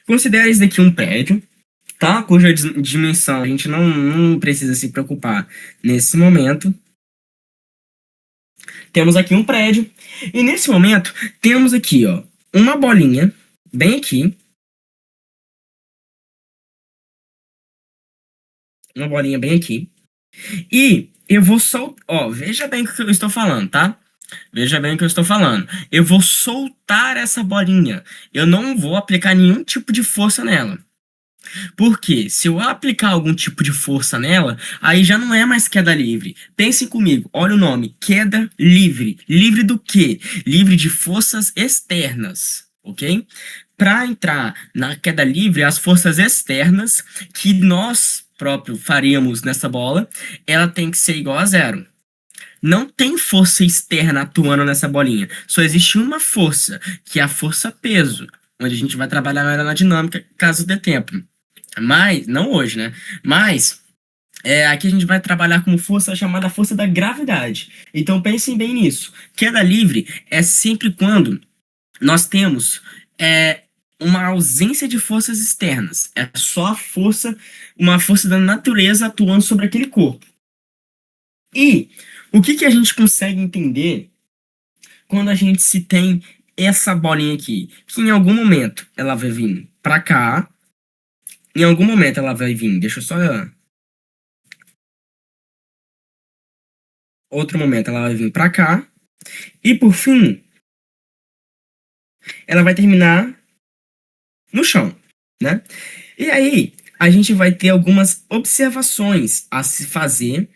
Considere isso daqui um prédio, tá? Cuja dimensão a gente não precisa se preocupar nesse momento. Temos aqui um prédio. E nesse momento, temos aqui, ó, uma bolinha, bem aqui. Uma bolinha bem aqui. E eu vou soltar. Ó, veja bem o que eu estou falando, tá? Veja bem o que eu estou falando. Eu vou soltar essa bolinha. Eu não vou aplicar nenhum tipo de força nela. Porque se eu aplicar algum tipo de força nela, aí já não é mais queda livre. Pensem comigo, olha o nome, queda livre. Livre do quê? Livre de forças externas, ok? Para entrar na queda livre, as forças externas que nós próprio faríamos nessa bola, ela tem que ser igual a zero. Não tem força externa atuando nessa bolinha. Só existe uma força, que é a força peso, onde a gente vai trabalhar na aerodinâmica, caso dê tempo. Mas, não hoje, né? Mas, aqui a gente vai trabalhar com força chamada força da gravidade. Então pensem bem nisso. Queda livre é sempre quando nós temos uma ausência de forças externas. É só a força, uma força da natureza atuando sobre aquele corpo. E o que a gente consegue entender quando a gente se tem essa bolinha aqui? Que em algum momento ela vai vir para cá, em algum momento ela vai vir, deixa eu só. Outro momento ela vai vir para cá. E por fim, ela vai terminar no chão, né? E aí, a gente vai ter algumas observações a se fazer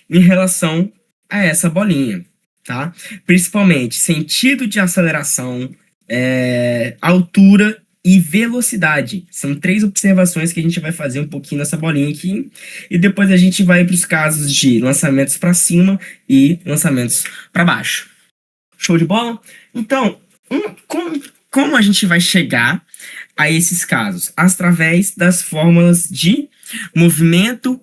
em relação a essa bolinha, tá? Principalmente sentido de aceleração, altura e velocidade. São três observações que a gente vai fazer um pouquinho nessa bolinha aqui. E depois a gente vai para os casos de lançamentos para cima e lançamentos para baixo. Show de bola? Então, como a gente vai chegar a esses casos? Através das fórmulas de movimento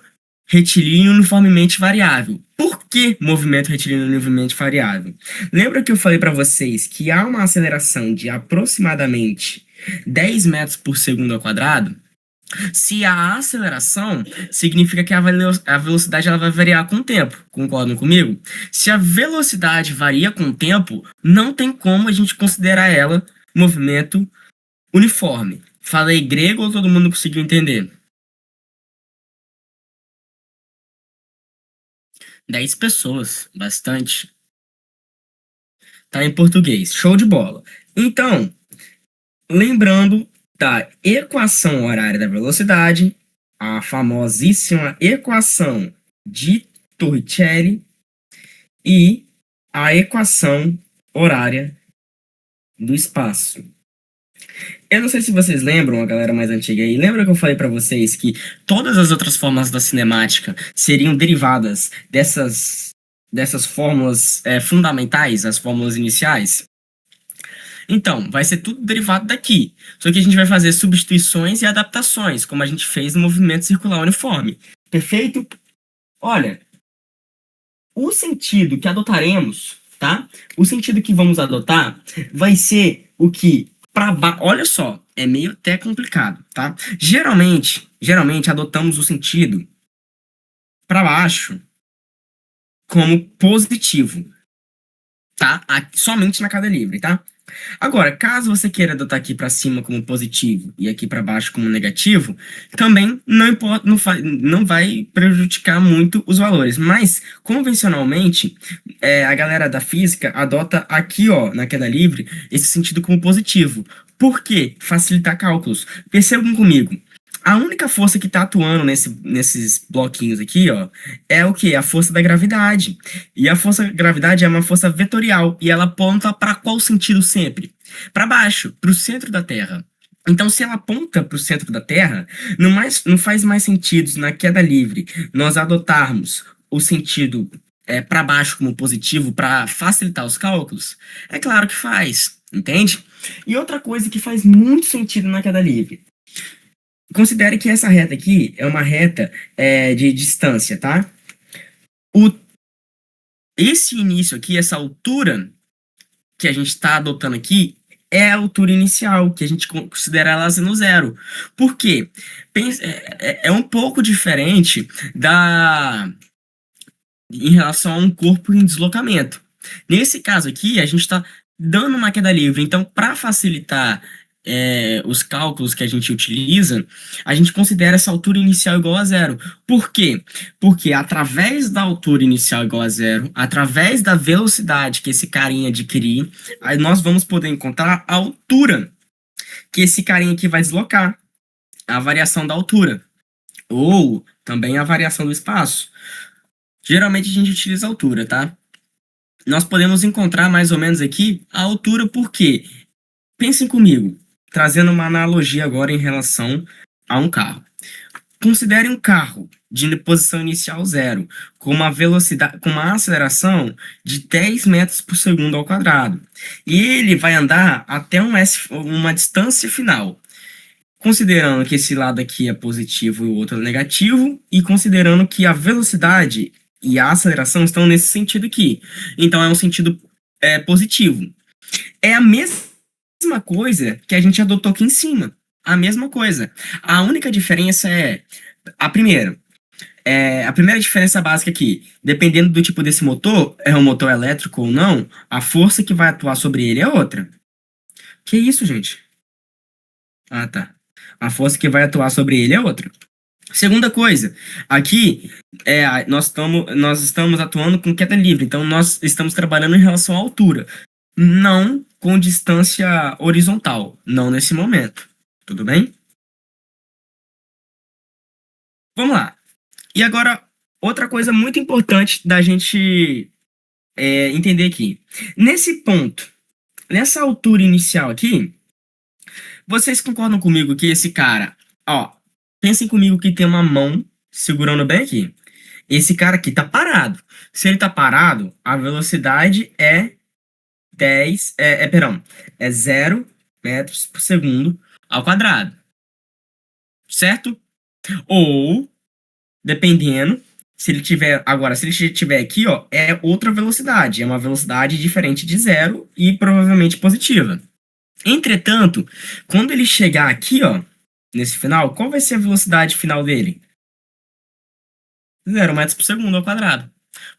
retilíneo uniformemente variável. Por que movimento retilíneo uniformemente variável? Lembra que eu falei para vocês que há uma aceleração de aproximadamente 10 metros por segundo ao quadrado? Se há aceleração, significa que a velocidade ela vai variar com o tempo. Concordam comigo? Se a velocidade varia com o tempo, não tem como a gente considerar ela movimento uniforme. Falei grego ou todo mundo conseguiu entender? 10 pessoas, bastante. Tá em português, show de bola. Então, lembrando da equação horária da velocidade, a famosíssima equação de Torricelli e a equação horária do espaço. Eu não sei se vocês lembram, a galera mais antiga aí, lembra que eu falei para vocês que todas as outras formas da cinemática seriam derivadas dessas fórmulas fundamentais, as fórmulas iniciais? Então, vai ser tudo derivado daqui. Só que a gente vai fazer substituições e adaptações, como a gente fez no movimento circular uniforme. Perfeito? Olha, o sentido que adotaremos, tá? O sentido que vamos adotar vai ser o que olha só, é meio até complicado, tá? Geralmente adotamos o sentido para baixo como positivo, tá? Somente na queda livre, tá? Agora, caso você queira adotar aqui para cima como positivo e aqui para baixo como negativo, também não importa, não vai prejudicar muito os valores. Mas, convencionalmente, a galera da física adota aqui, ó, na queda livre, esse sentido como positivo. Por quê? Facilitar cálculos. Percebam comigo. A única força que está atuando nesses bloquinhos aqui, ó, é o que? A força da gravidade. E a força da gravidade é uma força vetorial e ela aponta para qual sentido sempre? Para baixo, para o centro da Terra. Então, se ela aponta para o centro da Terra, não faz mais sentido na queda livre nós adotarmos o sentido para baixo como positivo para facilitar os cálculos? É claro que faz, entende? E outra coisa que faz muito sentido na queda livre. Considere que essa reta aqui é uma reta de distância, tá? Esse início aqui, essa altura que a gente está adotando aqui, é a altura inicial, que a gente considera ela no zero. Por quê? É um pouco diferente em relação a um corpo em deslocamento. Nesse caso aqui, a gente está dando uma queda livre. Então, para facilitar os cálculos que a gente utiliza, a gente considera essa altura inicial igual a zero. Por quê? Porque através da altura inicial igual a zero, através da velocidade que esse carinha adquirir, aí nós vamos poder encontrar a altura que esse carinha aqui vai deslocar, a variação da altura, ou também a variação do espaço. Geralmente a gente utiliza a altura, tá? Nós podemos encontrar mais ou menos aqui a altura porque, pensem comigo, trazendo uma analogia agora em relação a um carro. Considere um carro de posição inicial zero, com uma velocidade, com uma aceleração de 10 metros por segundo ao quadrado. E ele vai andar até uma distância final. Considerando que esse lado aqui é positivo e o outro é negativo, e considerando que a velocidade e a aceleração estão nesse sentido aqui. Então é um sentido positivo. É a mesma coisa que a gente adotou aqui em cima. A mesma coisa. A única diferença é a primeira. A primeira diferença básica aqui, dependendo do tipo desse motor, é um motor elétrico ou não, a força que vai atuar sobre ele é outra. Que isso, gente? Ah, tá. A força que vai atuar sobre ele é outra. Segunda coisa, aqui nós estamos atuando com queda livre, então nós estamos trabalhando em relação à altura, não com distância horizontal, não nesse momento. Tudo bem? Vamos lá. E agora, outra coisa muito importante da gente entender aqui. Nesse ponto, nessa altura inicial aqui, vocês concordam comigo que esse cara, ó, pensem comigo que tem uma mão segurando bem aqui. Esse cara aqui tá parado. Se ele tá parado, a velocidade é 10, perdão, é 0 metros por segundo ao quadrado. Certo? Ou, dependendo, se ele tiver aqui, ó, é outra velocidade. É uma velocidade diferente de zero e provavelmente positiva. Entretanto, quando ele chegar aqui, ó, nesse final, qual vai ser a velocidade final dele? 0 metros por segundo ao quadrado.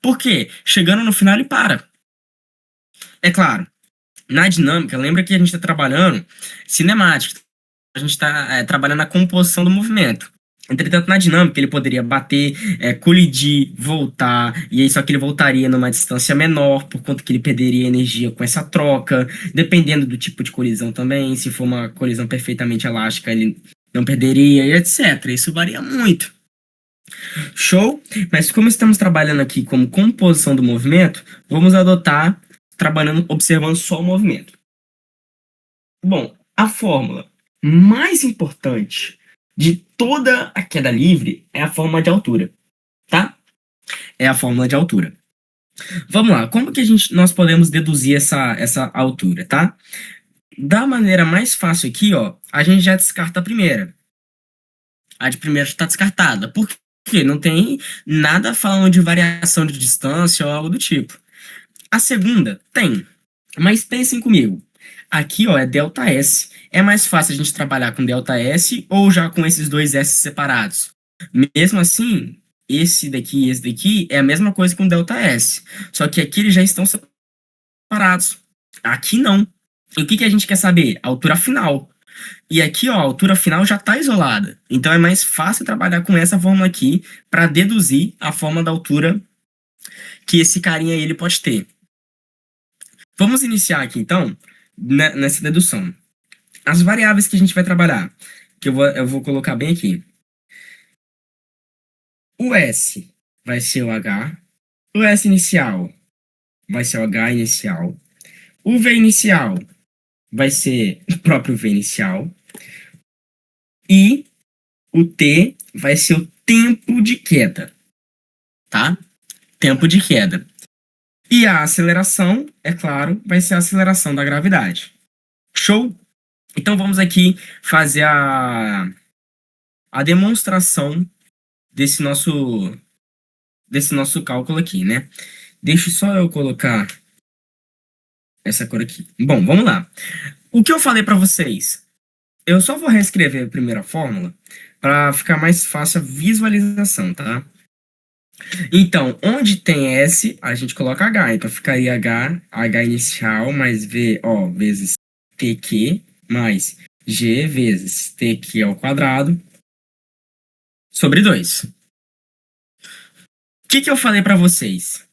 Por quê? Chegando no final ele para. É claro, na dinâmica, lembra que a gente está trabalhando cinemática. A gente está trabalhando a composição do movimento. Entretanto, na dinâmica, ele poderia bater, colidir, voltar, e aí só que ele voltaria numa distância menor, por conta que ele perderia energia com essa troca, dependendo do tipo de colisão também. Se for uma colisão perfeitamente elástica, ele não perderia, e etc. Isso varia muito. Show? Mas como estamos trabalhando aqui como composição do movimento, vamos adotar trabalhando, observando só o movimento. Bom, a fórmula mais importante de toda a queda livre é a fórmula de altura, tá? É a fórmula de altura. Vamos lá, como que nós podemos deduzir essa altura, tá? Da maneira mais fácil aqui, ó, a gente já descarta a primeira. A de primeira está descartada. Por quê? Não tem nada falando de variação de distância ou algo do tipo. A segunda tem, mas pensem comigo. Aqui, ó, é ΔS. É mais fácil a gente trabalhar com ΔS ou já com esses dois S separados. Mesmo assim, esse daqui e esse daqui é a mesma coisa com ΔS. Só que aqui eles já estão separados. Aqui não. E o que a gente quer saber? A altura final. E aqui, ó, a altura final já está isolada. Então é mais fácil trabalhar com essa fórmula aqui para deduzir a forma da altura que esse carinha aí ele pode ter. Vamos iniciar aqui, então, nessa dedução. As variáveis que a gente vai trabalhar, que eu vou colocar bem aqui. O S vai ser o H. O S inicial vai ser o H inicial. O V inicial vai ser o próprio V inicial. E o T vai ser o tempo de queda. Tá? Tempo de queda. E a aceleração, é claro, vai ser a aceleração da gravidade. Show? Então vamos aqui fazer a demonstração desse nosso cálculo aqui, né? Deixa só eu colocar essa cor aqui. Bom, vamos lá. O que eu falei para vocês? Eu só vou reescrever a primeira fórmula para ficar mais fácil a visualização, tá? Então, onde tem S, a gente coloca H. Então, ficaria H inicial mais V, ó, vezes TQ, mais G vezes TQ ao quadrado, sobre 2. O que eu falei para vocês?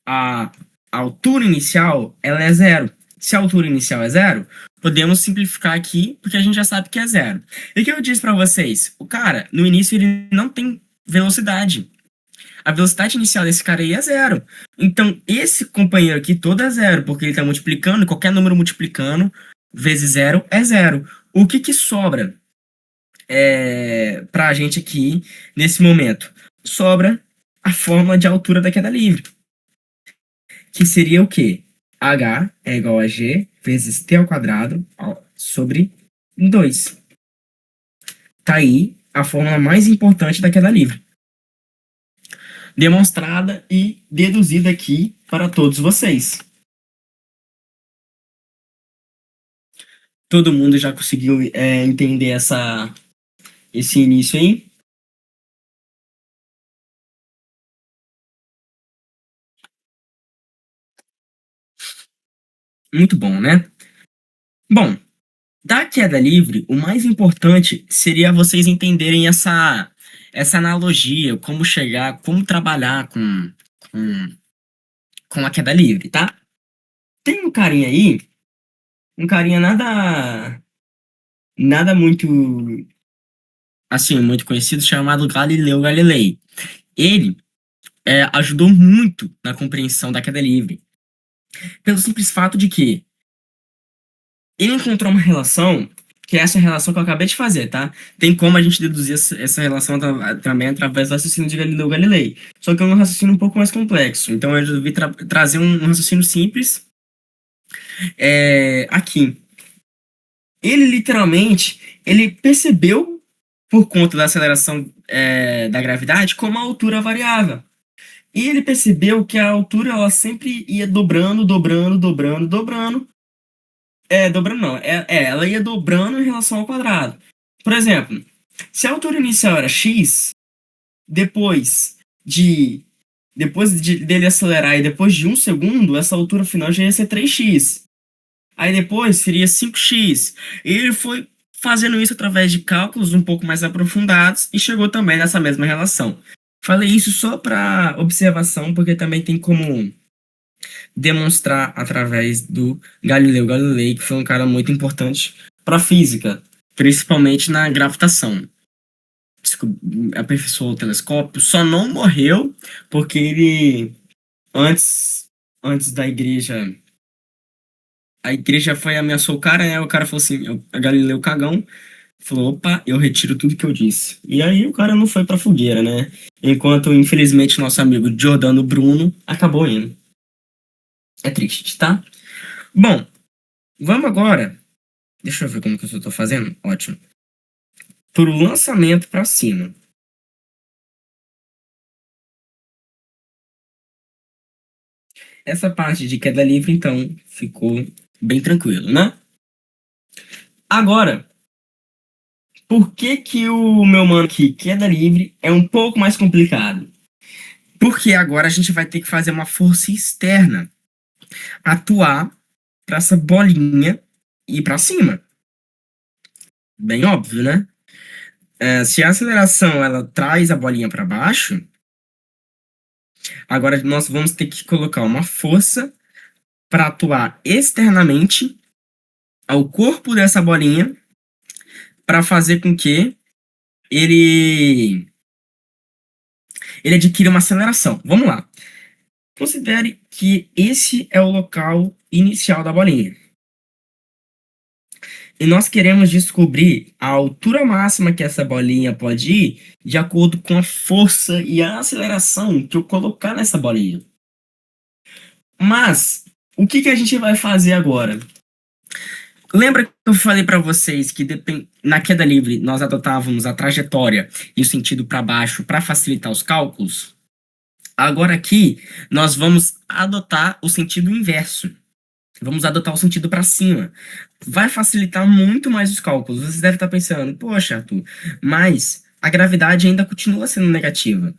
A altura inicial, ela é zero. Se a altura inicial é zero, podemos simplificar aqui, porque a gente já sabe que é zero. E o que eu disse para vocês? O cara, no início, ele não tem velocidade. A velocidade inicial desse cara aí é zero. Então, esse companheiro aqui todo é zero, porque ele está multiplicando, qualquer número multiplicando, vezes zero é zero. O que sobra para a gente aqui, nesse momento? Sobra a fórmula de altura da queda livre, que seria o quê? H é igual a G vezes T ao quadrado sobre 2. Tá aí a fórmula mais importante da queda livre, demonstrada e deduzida aqui para todos vocês. Todo mundo já conseguiu entender esse início aí? Muito bom, né? Bom, da queda livre, o mais importante seria vocês entenderem essa analogia, como chegar, como trabalhar com, com a queda livre, tá? Tem um carinha aí, um carinha nada muito, assim, muito conhecido, chamado Galileu Galilei. Ele ajudou muito na compreensão da queda livre, pelo simples fato de que ele encontrou uma relação, que é essa relação que eu acabei de fazer, tá? Tem como a gente deduzir essa relação também através do raciocínio de Galileu Galilei. Só que é um raciocínio um pouco mais complexo. Então eu resolvi trazer um raciocínio simples aqui. Ele literalmente, ele percebeu, por conta da aceleração da gravidade, como a altura variável. E ele percebeu que a altura ela sempre ia dobrando, dobrando, dobrando, dobrando. Dobrando não. Ela ia dobrando em relação ao quadrado. Por exemplo, se a altura inicial era x, depois dele acelerar e depois de 1 segundo, essa altura final já ia ser 3x. Aí depois seria 5x. E ele foi fazendo isso através de cálculos um pouco mais aprofundados e chegou também nessa mesma relação. Falei isso só para observação, porque também tem como demonstrar através do Galileu Galilei, que foi um cara muito importante para a física, principalmente na gravitação. Aperfeiçoou o telescópio, só não morreu porque ele, antes da igreja, a igreja foi e ameaçou o cara, né? O cara falou assim, Galileu cagão, falou, opa, eu retiro tudo que eu disse. E aí o cara não foi pra fogueira, né? Enquanto, infelizmente, nosso amigo Giordano Bruno acabou indo. É triste, tá? Bom, vamos agora. Deixa eu ver como que eu estou fazendo. Ótimo. Por lançamento para cima. Essa parte de queda livre, então, ficou bem tranquilo, né? Agora, por que o meu mano aqui, queda livre, é um pouco mais complicado? Porque agora a gente vai ter que fazer uma força externa atuar para essa bolinha ir para cima. Bem óbvio, né? Se a aceleração ela traz a bolinha para baixo, agora nós vamos ter que colocar uma força para atuar externamente ao corpo dessa bolinha para fazer com que ele adquira uma aceleração. Vamos lá. Considere que esse é o local inicial da bolinha. E nós queremos descobrir a altura máxima que essa bolinha pode ir de acordo com a força e a aceleração que eu colocar nessa bolinha. Mas, o que a gente vai fazer agora? Lembra que eu falei para vocês que na queda livre nós adotávamos a trajetória e o sentido para baixo para facilitar os cálculos? Agora aqui nós vamos adotar o sentido inverso. Vamos adotar o sentido para cima. Vai facilitar muito mais os cálculos. Você deve estar pensando, poxa, Arthur, mas a gravidade ainda continua sendo negativa.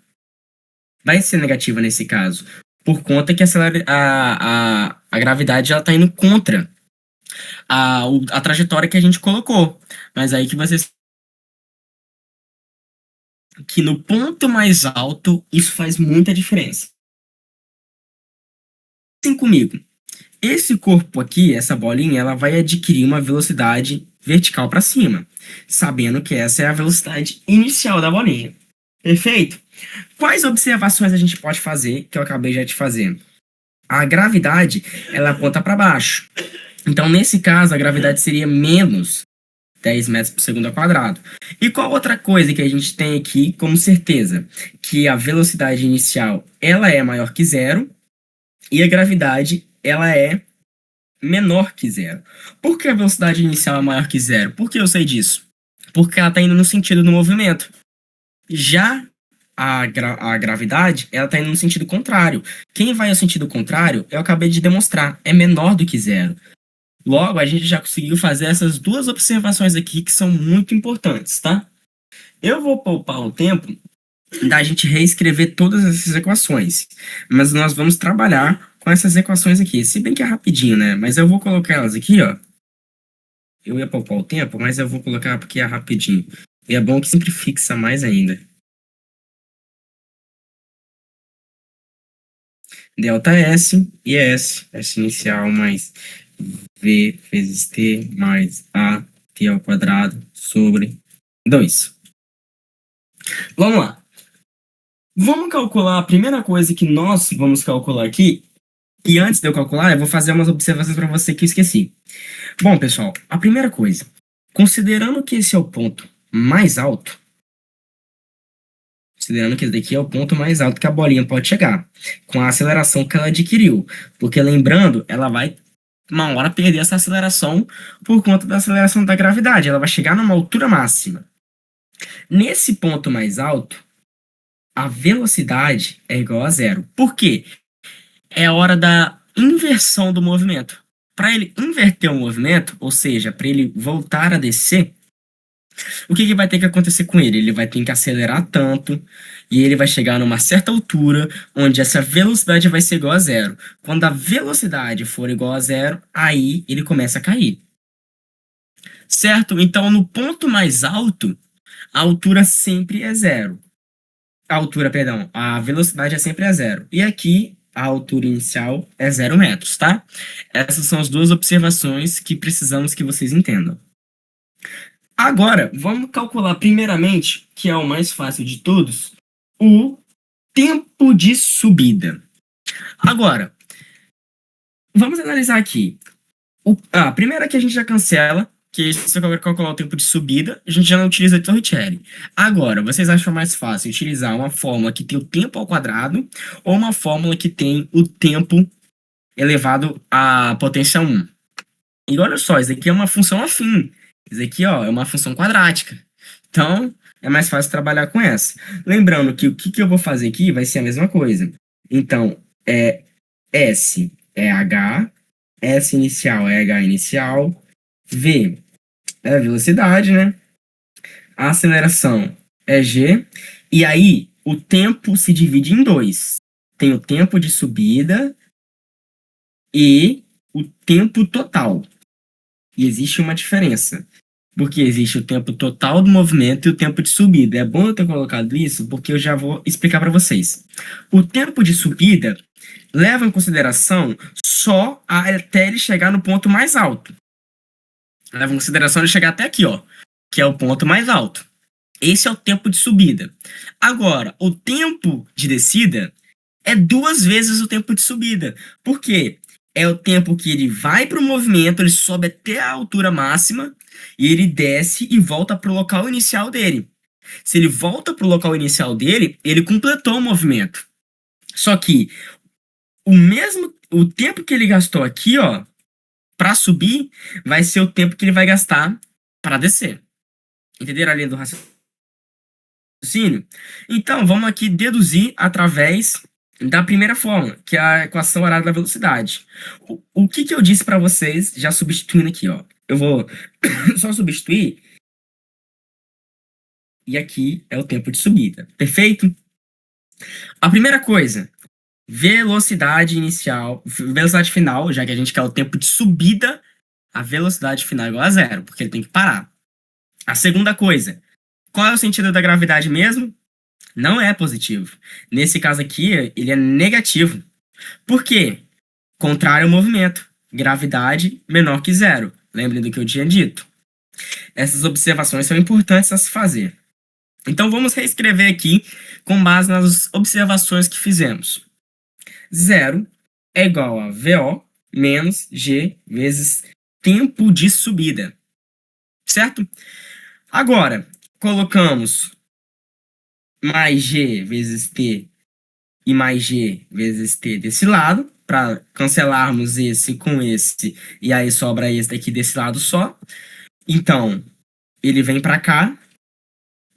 Vai ser negativa nesse caso, por conta que a gravidade está indo contra a trajetória que a gente colocou. Mas aí que vocês. Que no ponto mais alto, isso faz muita diferença. Assim comigo. Esse corpo aqui, essa bolinha, ela vai adquirir uma velocidade vertical para cima, sabendo que essa é a velocidade inicial da bolinha. Perfeito? Quais observações a gente pode fazer que eu acabei já de fazer? A gravidade, ela aponta para baixo. Então, nesse caso, a gravidade seria menos 10 metros por segundo ao quadrado. E qual outra coisa que a gente tem aqui como certeza? Que a velocidade inicial, ela é maior que zero e a gravidade, ela é menor que zero. Por que a velocidade inicial é maior que zero? Por que eu sei disso? Porque ela está indo no sentido do movimento. Já a gravidade, ela está indo no sentido contrário. Quem vai ao sentido contrário, eu acabei de demonstrar, é menor do que zero. Logo, a gente já conseguiu fazer essas duas observações aqui que são muito importantes, tá? Eu vou poupar um tempo da gente reescrever todas essas equações, mas nós vamos trabalhar com essas equações aqui, se bem que é rapidinho, né? Mas eu vou colocar elas aqui, ó. Eu ia poupar o tempo, mas eu vou colocar porque é rapidinho. E é bom que sempre fixa mais ainda. Delta S e S inicial mais V vezes T mais A T ao quadrado sobre 2. Vamos lá. Vamos calcular a primeira coisa que nós vamos calcular aqui. E antes de eu calcular, eu vou fazer umas observações para você que eu esqueci. Bom, pessoal, a primeira coisa. Considerando que esse é o ponto mais alto, considerando que esse daqui é o ponto mais alto que a bolinha pode chegar, com a aceleração que ela adquiriu. Porque lembrando, ela vai uma hora perder essa aceleração por conta da aceleração da gravidade. Ela vai chegar numa altura máxima. Nesse ponto mais alto, a velocidade é igual a zero. Por quê? É a hora da inversão do movimento. Para ele inverter o movimento, ou seja, para ele voltar a descer, o que vai ter que acontecer com ele? Ele vai ter que acelerar tanto e ele vai chegar numa certa altura onde essa velocidade vai ser igual a zero. Quando a velocidade for igual a zero, aí ele começa a cair. Certo? Então, no ponto mais alto, a altura sempre é zero. A altura, perdão, a velocidade é sempre a zero. E aqui, a altura inicial é 0 metros, tá? Essas são as duas observações que precisamos que vocês entendam. Agora, vamos calcular primeiramente, que é o mais fácil de todos, o tempo de subida. Agora, vamos analisar aqui. Primeiro que a gente já cancela, que se eu calcular o tempo de subida, a gente já não utiliza Torricelli. Agora, vocês acham mais fácil utilizar uma fórmula que tem o tempo ao quadrado ou uma fórmula que tem o tempo elevado à potência 1? E olha só, isso aqui é uma função afim. Isso aqui, ó, é uma função quadrática. Então, é mais fácil trabalhar com essa. Lembrando que o que eu vou fazer aqui vai ser a mesma coisa. Então, S é H, S inicial é H inicial, V é a velocidade, né? A aceleração é G. E aí, o tempo se divide em dois. Tem o tempo de subida e o tempo total. E existe uma diferença. Porque existe o tempo total do movimento e o tempo de subida. É bom eu ter colocado isso, porque eu já vou explicar para vocês. O tempo de subida leva em consideração só até ele chegar no ponto mais alto. Leva em consideração ele chegar até aqui, ó, que é o ponto mais alto. Esse é o tempo de subida. Agora, o tempo de descida é 2 vezes o tempo de subida. Por quê? É o tempo que ele vai para o movimento, ele sobe até a altura máxima e ele desce e volta para o local inicial dele. Se ele volta para o local inicial dele, ele completou o movimento. Só que o tempo que ele gastou aqui, ó, para subir, vai ser o tempo que ele vai gastar para descer. Entenderam a linha do raciocínio? Então, vamos aqui deduzir através da primeira forma, que é a equação horária da velocidade. O que que eu disse para vocês, já substituindo aqui, ó. Eu vou só substituir, e aqui é o tempo de subida. Perfeito? A primeira coisa, velocidade inicial, velocidade final, já que a gente quer o tempo de subida, a velocidade final é igual a zero, porque ele tem que parar. A segunda coisa, qual é o sentido da gravidade mesmo? Não é positivo. Nesse caso aqui, ele é negativo. Por quê? Contrário ao movimento. Gravidade menor que zero. Lembrem do que eu tinha dito. Essas observações são importantes a se fazer. Então vamos reescrever aqui com base nas observações que fizemos. Zero é igual a VO menos G vezes tempo de subida. Certo? Agora, colocamos mais G vezes T e mais G vezes T desse lado, para cancelarmos esse com esse, e aí sobra esse daqui desse lado só. Então, ele vem para cá,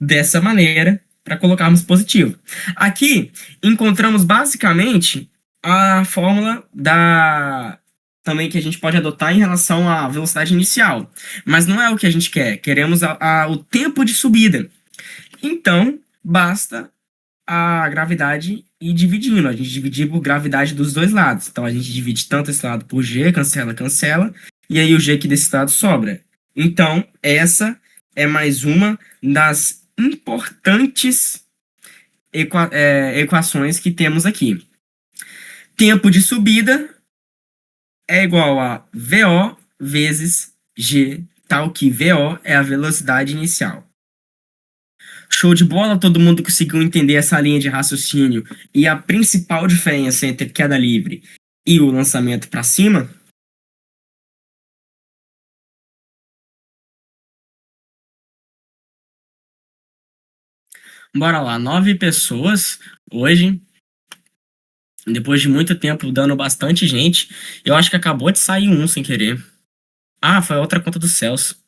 dessa maneira, para colocarmos positivo. Aqui, encontramos basicamente a fórmula da também que a gente pode adotar em relação à velocidade inicial. Mas não é o que a gente quer. Queremos o tempo de subida. Então, basta a gravidade e dividindo. A gente dividir por gravidade dos dois lados. Então a gente divide tanto esse lado por G, cancela, cancela, e aí o G aqui desse lado sobra. Então, essa é mais uma das importantes equações que temos aqui. Tempo de subida é igual a VO vezes G, tal que VO é a velocidade inicial. Show de bola, todo mundo conseguiu entender essa linha de raciocínio e a principal diferença entre queda livre e o lançamento para cima? Bora lá, 9 pessoas hoje, depois de muito tempo dando bastante gente. Eu acho que acabou de sair um sem querer. Ah, foi a outra conta do Celso.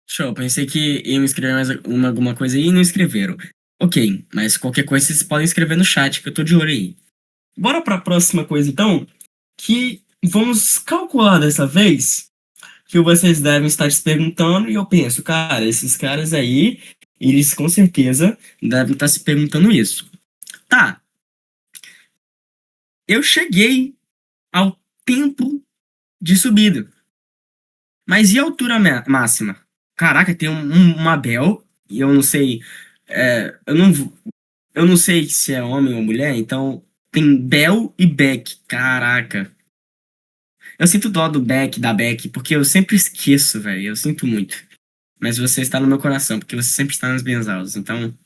Show, pensei que iam escrever mais alguma coisa aí e não escreveram. Ok, mas qualquer coisa vocês podem escrever no chat que eu tô de olho aí. Bora para a próxima coisa então, que vamos calcular dessa vez, que vocês devem estar se perguntando, e eu penso, cara, esses caras aí, eles com certeza devem estar se perguntando isso. Tá, eu cheguei ao tempo de subida, mas e a altura máxima? Caraca, tem uma Bel, e eu não sei, eu não sei se é homem ou mulher, então tem Bel e Beck, caraca. Eu sinto dó do Beck, da Beck, porque eu sempre esqueço, velho. Eu sinto muito. Mas você está no meu coração, porque você sempre está nas minhas aulas. Então,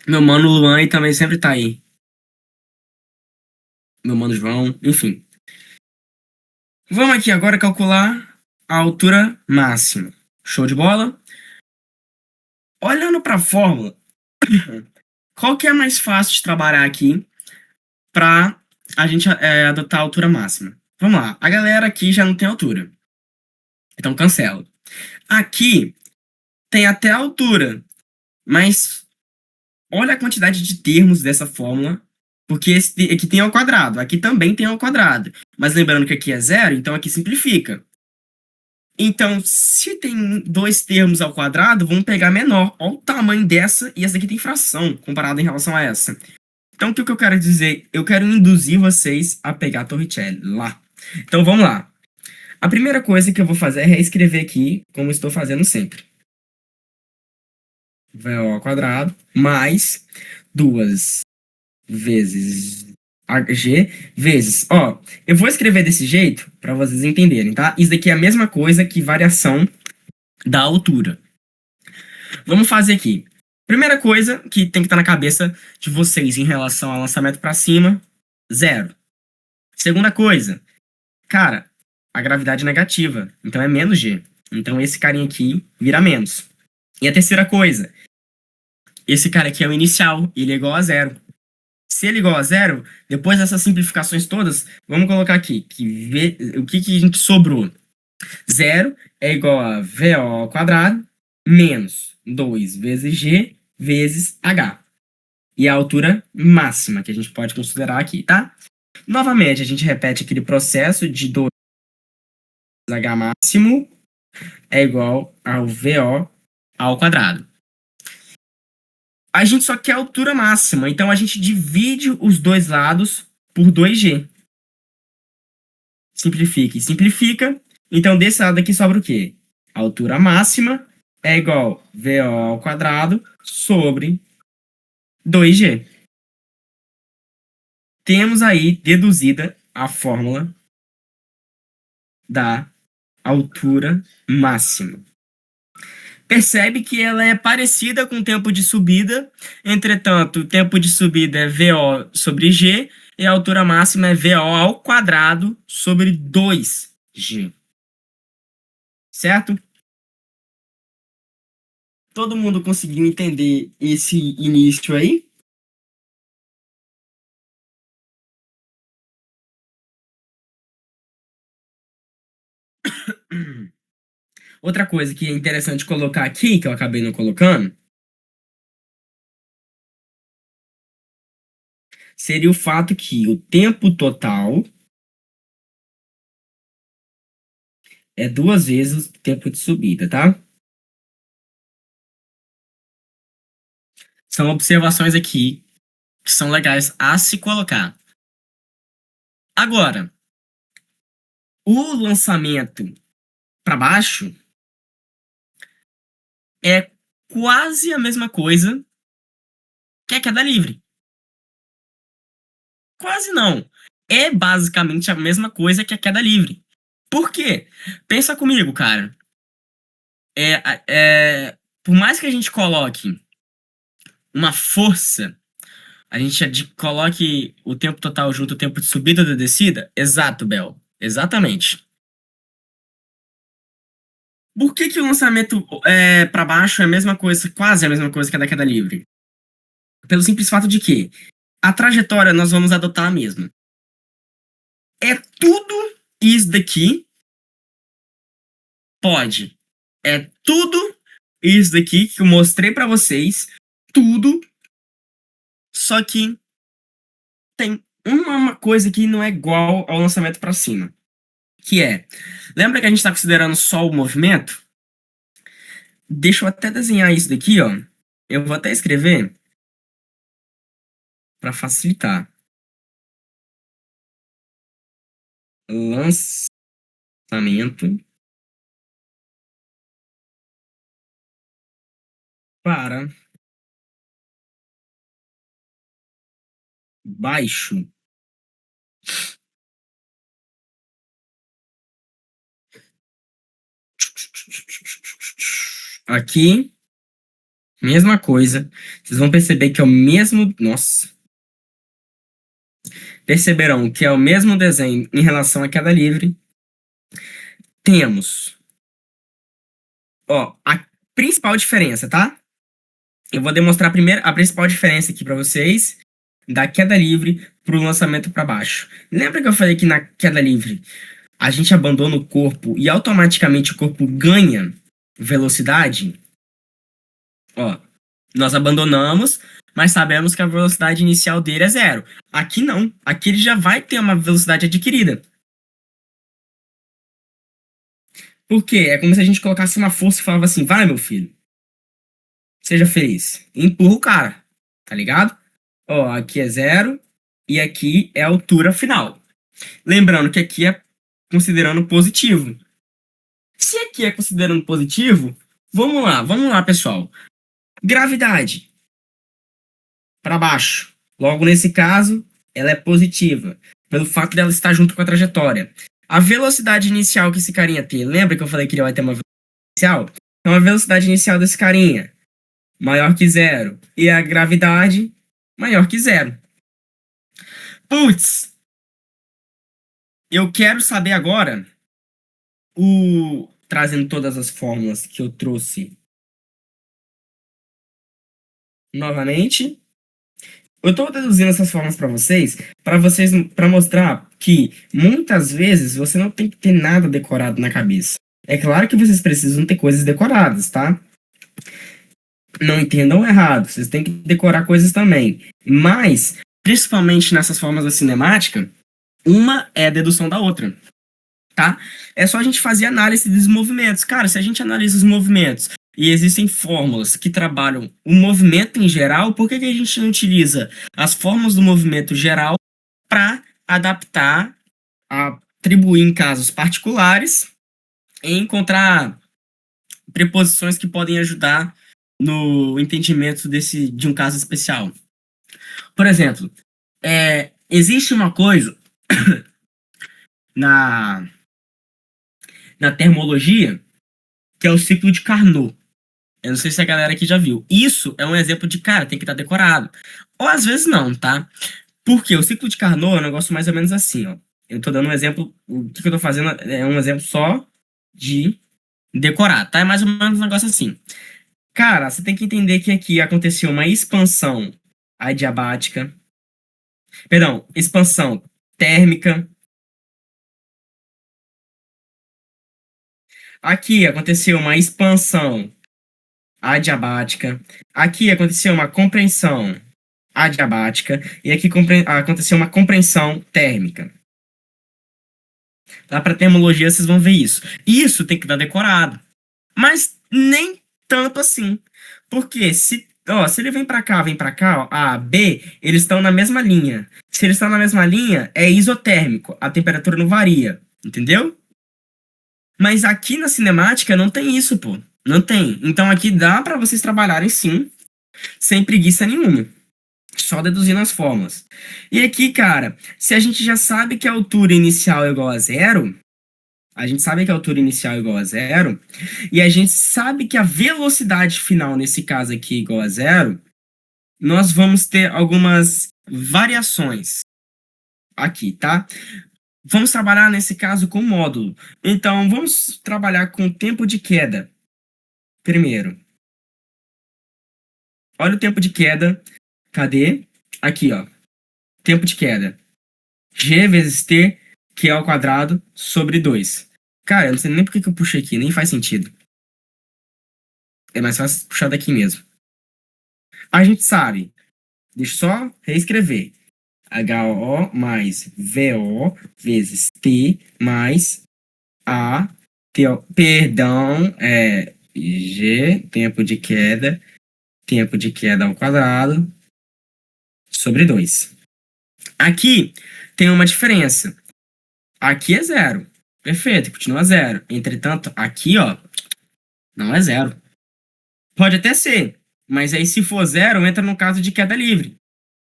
meu mano Luan aí também sempre tá aí. Meu mano João, enfim. Vamos aqui agora calcular a altura máxima. Show de bola? Olhando para a fórmula, qual que é mais fácil de trabalhar aqui para a gente adotar a altura máxima? Vamos lá. A galera aqui já não tem altura. Então cancela. Aqui tem até a altura, mas olha a quantidade de termos dessa fórmula, porque aqui tem ao quadrado, aqui também tem ao quadrado. Mas lembrando que aqui é zero, então aqui simplifica. Então, se tem dois termos ao quadrado, vamos pegar menor. Olha o tamanho dessa, e essa aqui tem fração, comparado em relação a essa. Então, o que eu quero dizer? Eu quero induzir vocês a pegar a Torricelli lá. Então, vamos lá. A primeira coisa que eu vou fazer é reescrever aqui, como estou fazendo sempre. VO ao quadrado mais 2 vezes G vezes. Ó, eu vou escrever desse jeito para vocês entenderem, tá? Isso daqui é a mesma coisa que variação da altura. Vamos fazer aqui. Primeira coisa que tem que estar na cabeça de vocês em relação ao lançamento para cima, zero. Segunda coisa, cara, a gravidade é negativa, então é menos G. Então esse carinha aqui vira menos. E a terceira coisa, esse cara aqui é o inicial, ele é igual a zero. se ele é igual a zero, depois dessas simplificações todas, vamos colocar aqui, o que, que a gente sobrou? Zero é igual a VO ao quadrado menos 2 vezes G vezes H. E a altura máxima que a gente pode considerar aqui, tá? Novamente, a gente repete aquele processo de 2 vezes H máximo é igual ao VO ao quadrado. A gente só quer a altura máxima, então a gente divide os dois lados por 2G. Simplifica e simplifica. Então, desse lado aqui sobra o quê? A altura máxima é igual a VO ao quadrado sobre 2G. Temos aí deduzida a fórmula da altura máxima. Percebe que ela é parecida com o tempo de subida, entretanto, o tempo de subida é VO sobre G e a altura máxima é VO ao quadrado sobre 2G. Certo? Todo mundo conseguiu entender esse início aí? Outra coisa que é interessante colocar aqui, que eu acabei não colocando, seria o fato que o tempo total é 2 vezes o tempo de subida, tá? São observações aqui que são legais a se colocar. Agora, o lançamento para baixo é quase a mesma coisa que a queda livre. Quase não. É basicamente a mesma coisa que a queda livre. Por quê? Pensa comigo, cara. Por mais que a gente coloque uma força, a gente coloque o tempo total junto ao tempo de subida ou de descida. Exato, Bel. Exatamente. Por que que o lançamento para baixo é a mesma coisa, quase a mesma coisa que a da queda livre? Pelo simples fato de que a trajetória nós vamos adotar a mesma. É tudo isso daqui. Pode. É tudo isso daqui que eu mostrei para vocês. Tudo. Só que tem uma coisa que não é igual ao lançamento para cima. Que é. Lembra que a gente está considerando só o movimento? Deixa eu até desenhar isso daqui, ó. Eu vou até escrever para facilitar. Lançamento para baixo. Aqui, mesma coisa. Vocês vão perceber que é o mesmo. Nossa. Perceberão que é o mesmo desenho em relação à queda livre. Temos, ó, a principal diferença, tá? Eu vou demonstrar primeiro a principal diferença aqui para vocês da queda livre para o lançamento para baixo. Lembra que eu falei que na queda livre a gente abandona o corpo e automaticamente o corpo ganha velocidade? Ó, nós abandonamos, mas sabemos que a velocidade inicial dele é zero. Aqui não. Aqui ele já vai ter uma velocidade adquirida. Por quê? É como se a gente colocasse uma força e falava assim: vai, meu filho, seja feliz. E empurra o cara, tá ligado? Ó, aqui é zero e aqui é a altura final. Lembrando que aqui é considerando positivo. Se aqui é considerando positivo, vamos lá, pessoal. Gravidade para baixo. Logo nesse caso, ela é positiva, pelo fato dela estar junto com a trajetória. A velocidade inicial que esse carinha tem, lembra que eu falei que ele vai ter uma velocidade inicial? Então a velocidade inicial desse carinha maior que zero e a gravidade maior que zero. Putz, eu quero saber agora trazendo todas as fórmulas que eu trouxe novamente. Eu tô deduzindo essas formas para vocês, para mostrar que muitas vezes você não tem que ter nada decorado na cabeça. É claro que vocês precisam ter coisas decoradas, tá? Não entendam errado, vocês têm que decorar coisas também. Mas, principalmente nessas formas da cinemática, uma é a dedução da outra, tá? É só a gente fazer análise dos movimentos. Cara, se a gente analisa os movimentos e existem fórmulas que trabalham o movimento em geral, por que que a gente não utiliza as fórmulas do movimento geral para adaptar, atribuir em casos particulares e encontrar preposições que podem ajudar no entendimento de um caso especial? Por exemplo, existe uma coisa na, na termologia que é o ciclo de Carnot. Eu não sei se a galera aqui já viu. Isso é um exemplo de, cara, tem que estar decorado. Ou às vezes não, tá? Porque o ciclo de Carnot é um negócio mais ou menos assim, ó. Eu tô dando um exemplo, o que eu tô fazendo é um exemplo só de decorar, tá? É mais ou menos um negócio assim. Cara, você tem que entender que aqui aconteceu uma expansão adiabática, perdão, expansão térmica. Aqui aconteceu uma expansão adiabática. Aqui aconteceu uma compreensão adiabática. E aqui aconteceu uma compreensão térmica. Lá para termologia vocês vão ver isso. Isso tem que dar decorado. Mas nem tanto assim. Porque se ele vem para cá, ó, A, B, eles estão na mesma linha. Se eles estão na mesma linha, é isotérmico. A temperatura não varia. Entendeu? Mas aqui na cinemática não tem isso, pô. Não tem. Então aqui dá para vocês trabalharem sim, sem preguiça nenhuma. Só deduzindo as fórmulas. E aqui, cara, se a gente já sabe que a altura inicial é igual a zero, a gente sabe que a altura inicial é igual a zero, e a gente sabe que a velocidade final, nesse caso aqui, é igual a zero, nós vamos ter algumas variações aqui, tá? Vamos trabalhar nesse caso com módulo. Então, vamos trabalhar com tempo de queda. Primeiro, olha o tempo de queda. Cadê? Aqui, ó. Tempo de queda. G vezes T, que é ao quadrado, sobre 2. Cara, eu não sei nem por que eu puxei aqui, nem faz sentido. É mais fácil puxar daqui mesmo. A gente sabe. Deixa eu só reescrever. HO mais VO vezes T mais A. Perdão, G, tempo de queda ao quadrado, sobre 2. Aqui tem uma diferença. Aqui é zero. Perfeito, continua zero. Entretanto, aqui, ó, não é zero. Pode até ser, mas aí se for zero, entra no caso de queda livre.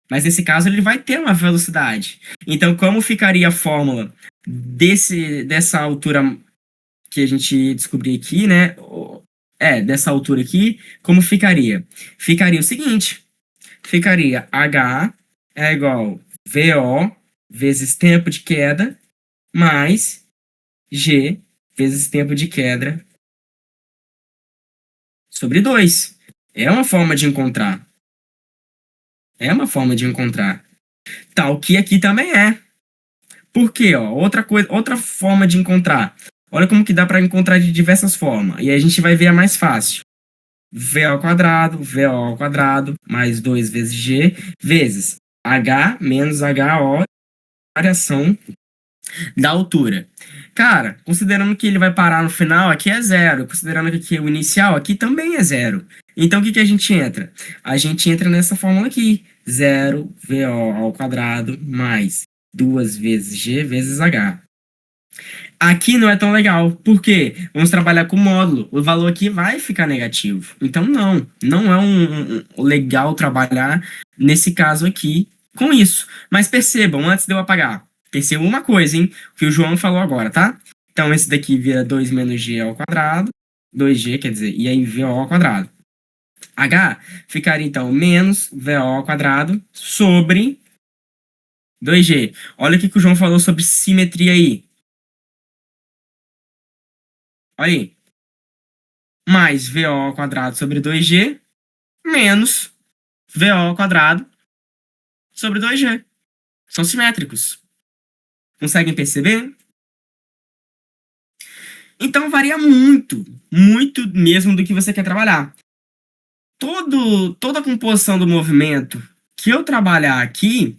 Mas nesse caso ele vai ter uma velocidade. Então, como ficaria a fórmula dessa altura que a gente descobriu aqui, né? Dessa altura aqui, como ficaria? Ficaria o seguinte: ficaria H é igual VO vezes tempo de queda mais G vezes tempo de queda sobre 2. É uma forma de encontrar. É uma forma de encontrar. Tal que aqui também é. Por quê? Ó, outra coisa, outra forma de encontrar. Olha como que dá para encontrar de diversas formas. E aí a gente vai ver a mais fácil. VO ao quadrado, mais 2 vezes G, vezes H menos HO, variação da altura. Cara, considerando que ele vai parar no final, aqui é zero. Considerando que aqui o inicial, aqui também é zero. Então, o que que a gente entra? A gente entra nessa fórmula aqui. 0 VO ao quadrado mais 2 vezes G vezes H. Aqui não é tão legal. Por quê? Vamos trabalhar com módulo. O valor aqui vai ficar negativo. Então, não é um legal trabalhar nesse caso aqui com isso. Mas percebam, antes de eu apagar, percebam uma coisa, hein? O que o João falou agora, tá? Então, esse daqui vira 2 menos g ao quadrado. 2g, quer dizer, e aí VO ao quadrado. H ficaria, então, menos VO ao quadrado sobre 2g. Olha o que o João falou sobre simetria aí. Olha aí. Mais VO ao quadrado sobre 2g menos VO ao quadrado sobre 2G. São simétricos. Conseguem perceber? Então varia muito, muito mesmo do que você quer trabalhar. Toda a composição do movimento que eu trabalhar aqui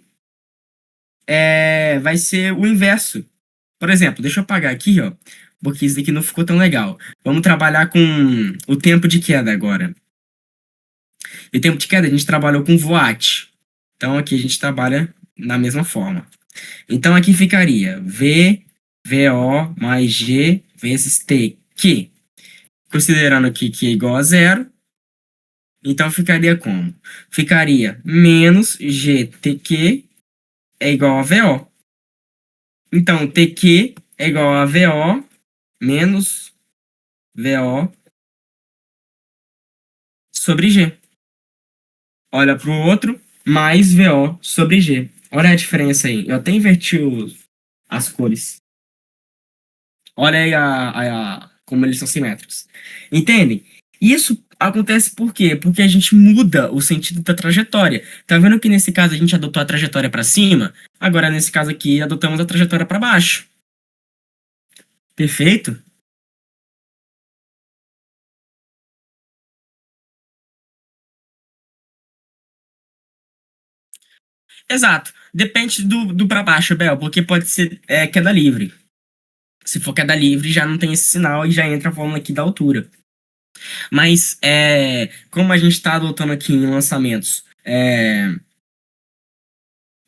vai ser o inverso. Por exemplo, deixa eu apagar aqui, ó, porque isso daqui não ficou tão legal. Vamos trabalhar com o tempo de queda agora. E o tempo de queda a gente trabalhou com voat. Então aqui a gente trabalha na mesma forma. Então aqui ficaria V, VO mais G vezes T, que, considerando aqui que é igual a zero, então ficaria como? Ficaria menos GTQ é igual a VO. Então TQ é igual a VO menos VO sobre G. Olha para o outro, mais VO sobre G. Olha a diferença aí. Eu até inverti as cores. Olha aí como eles são simétricos. Entendem? Isso acontece por quê? Porque a gente muda o sentido da trajetória. Tá vendo que nesse caso a gente adotou a trajetória para cima? Agora, nesse caso aqui, adotamos a trajetória para baixo. Perfeito? Exato. Depende do para baixo, Bel, porque pode ser queda livre. Se for queda livre, já não tem esse sinal e já entra a fórmula aqui da altura. Mas, como a gente está adotando aqui em lançamentos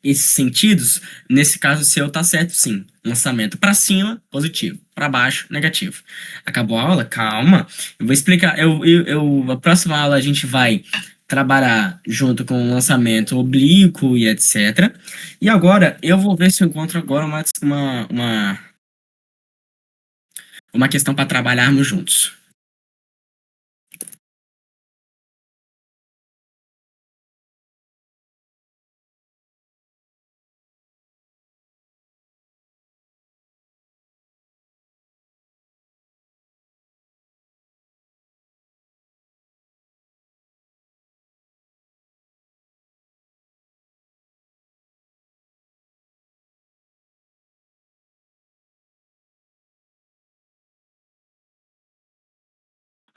esses sentidos, nesse caso seu tá certo, sim. Lançamento para cima, positivo. Para baixo, negativo. Acabou a aula? Calma. Eu vou explicar. A próxima aula a gente vai trabalhar junto com o lançamento oblíquo e etc. E agora eu vou ver se eu encontro agora uma questão para trabalharmos juntos.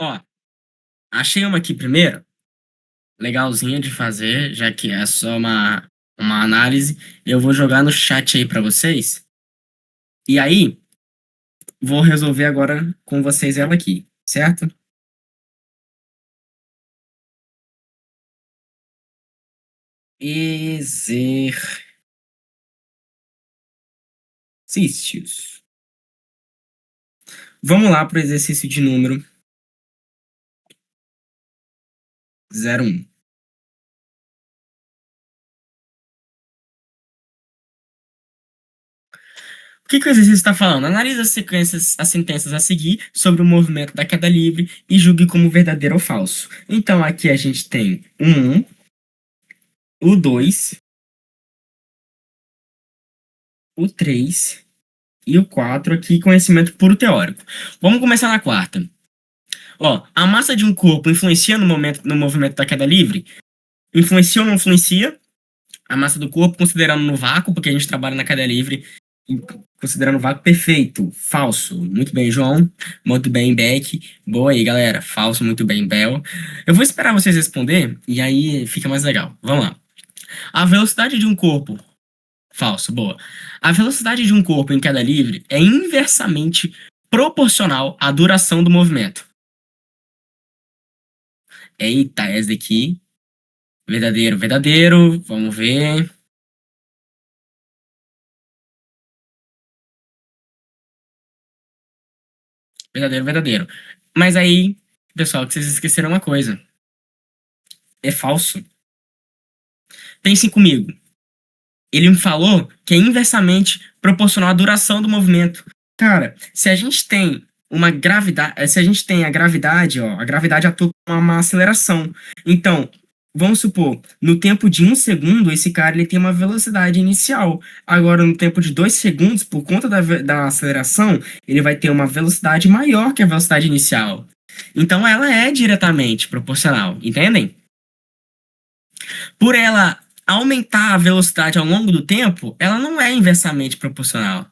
Ó, achei uma aqui primeiro, legalzinha de fazer, já que é só uma análise. Eu vou jogar no chat aí para vocês. E aí, vou resolver agora com vocês ela aqui, certo? Exercícios. Vamos lá para o exercício de número 01. O que o exercício está falando? Analise as sentenças a seguir sobre o movimento da queda livre e julgue como verdadeiro ou falso. Então, aqui a gente tem o 1, o 2, o 3 e o 4 aqui, conhecimento puro teórico. Vamos começar na quarta. Ó, a massa de um corpo influencia no movimento da queda livre? Influencia ou não influencia? A massa do corpo, considerando no vácuo, porque a gente trabalha na queda livre, considerando o vácuo perfeito. Falso. Muito bem, João. Muito bem, Beck. Boa aí, galera. Falso, muito bem, Bel. Eu vou esperar vocês responder e aí fica mais legal. Vamos lá. A velocidade de um corpo. Falso, boa. A velocidade de um corpo em queda livre é inversamente proporcional à duração do movimento. Eita, essa daqui. Verdadeiro, verdadeiro. Vamos ver. Verdadeiro, verdadeiro. Mas aí, pessoal, que vocês esqueceram uma coisa. É falso. Pensem comigo. Ele me falou que é inversamente proporcional à duração do movimento. Cara, se a gente tem uma gravidade, se a gente tem a gravidade, ó, a gravidade atua com uma aceleração. Então, vamos supor, no tempo de 1 segundo, esse cara ele tem uma velocidade inicial. Agora, no tempo de 2 segundos, por conta da aceleração, ele vai ter uma velocidade maior que a velocidade inicial. Então, ela é diretamente proporcional, entendem? Por ela aumentar a velocidade ao longo do tempo, ela não é inversamente proporcional.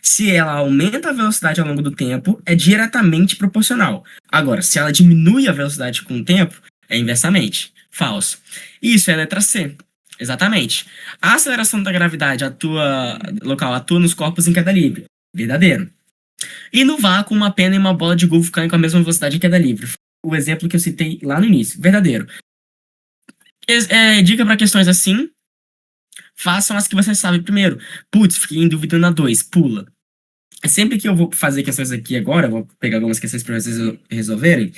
Se ela aumenta a velocidade ao longo do tempo, é diretamente proporcional. Agora, se ela diminui a velocidade com o tempo, é inversamente. Falso. Isso é a letra C. Exatamente. A aceleração da gravidade atua nos corpos em queda livre. Verdadeiro. E no vácuo, uma pena e uma bola de golfe caem com a mesma velocidade em queda livre. O exemplo que eu citei lá no início. Verdadeiro. Dica para questões assim, façam as que você sabe primeiro. Putz, fiquei em dúvida na 2, pula. Sempre que eu vou fazer questões aqui agora, eu vou pegar algumas questões para vocês resolverem,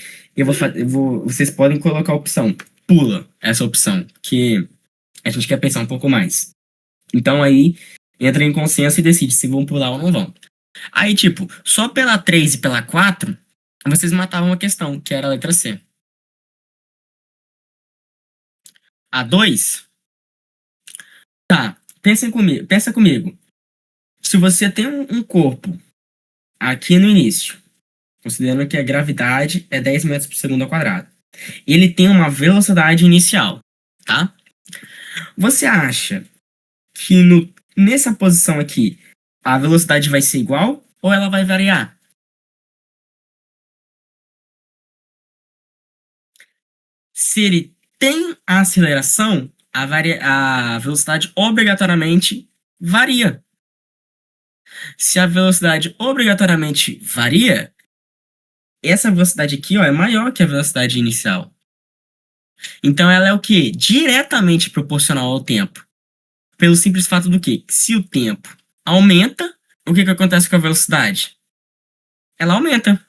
vocês podem colocar a opção, pula essa opção, que a gente quer pensar um pouco mais. Então aí, entra em consenso e decide se vão pular ou não vão. Aí, tipo, só pela 3 e pela 4, vocês matavam a questão, que era a letra C. A 2, tá, pensa comigo. Se você tem um corpo aqui no início, considerando que a gravidade é 10 metros por segundo ao quadrado, ele tem uma velocidade inicial, tá? Você acha que nessa posição aqui a velocidade vai ser igual ou ela vai variar? Se ele tem a aceleração, a velocidade obrigatoriamente varia. Se a velocidade obrigatoriamente varia, essa velocidade aqui, ó, é maior que a velocidade inicial. Então ela é o quê? Diretamente proporcional ao tempo. Pelo simples fato do quê? Se o tempo aumenta, o que que acontece com a velocidade? Ela aumenta.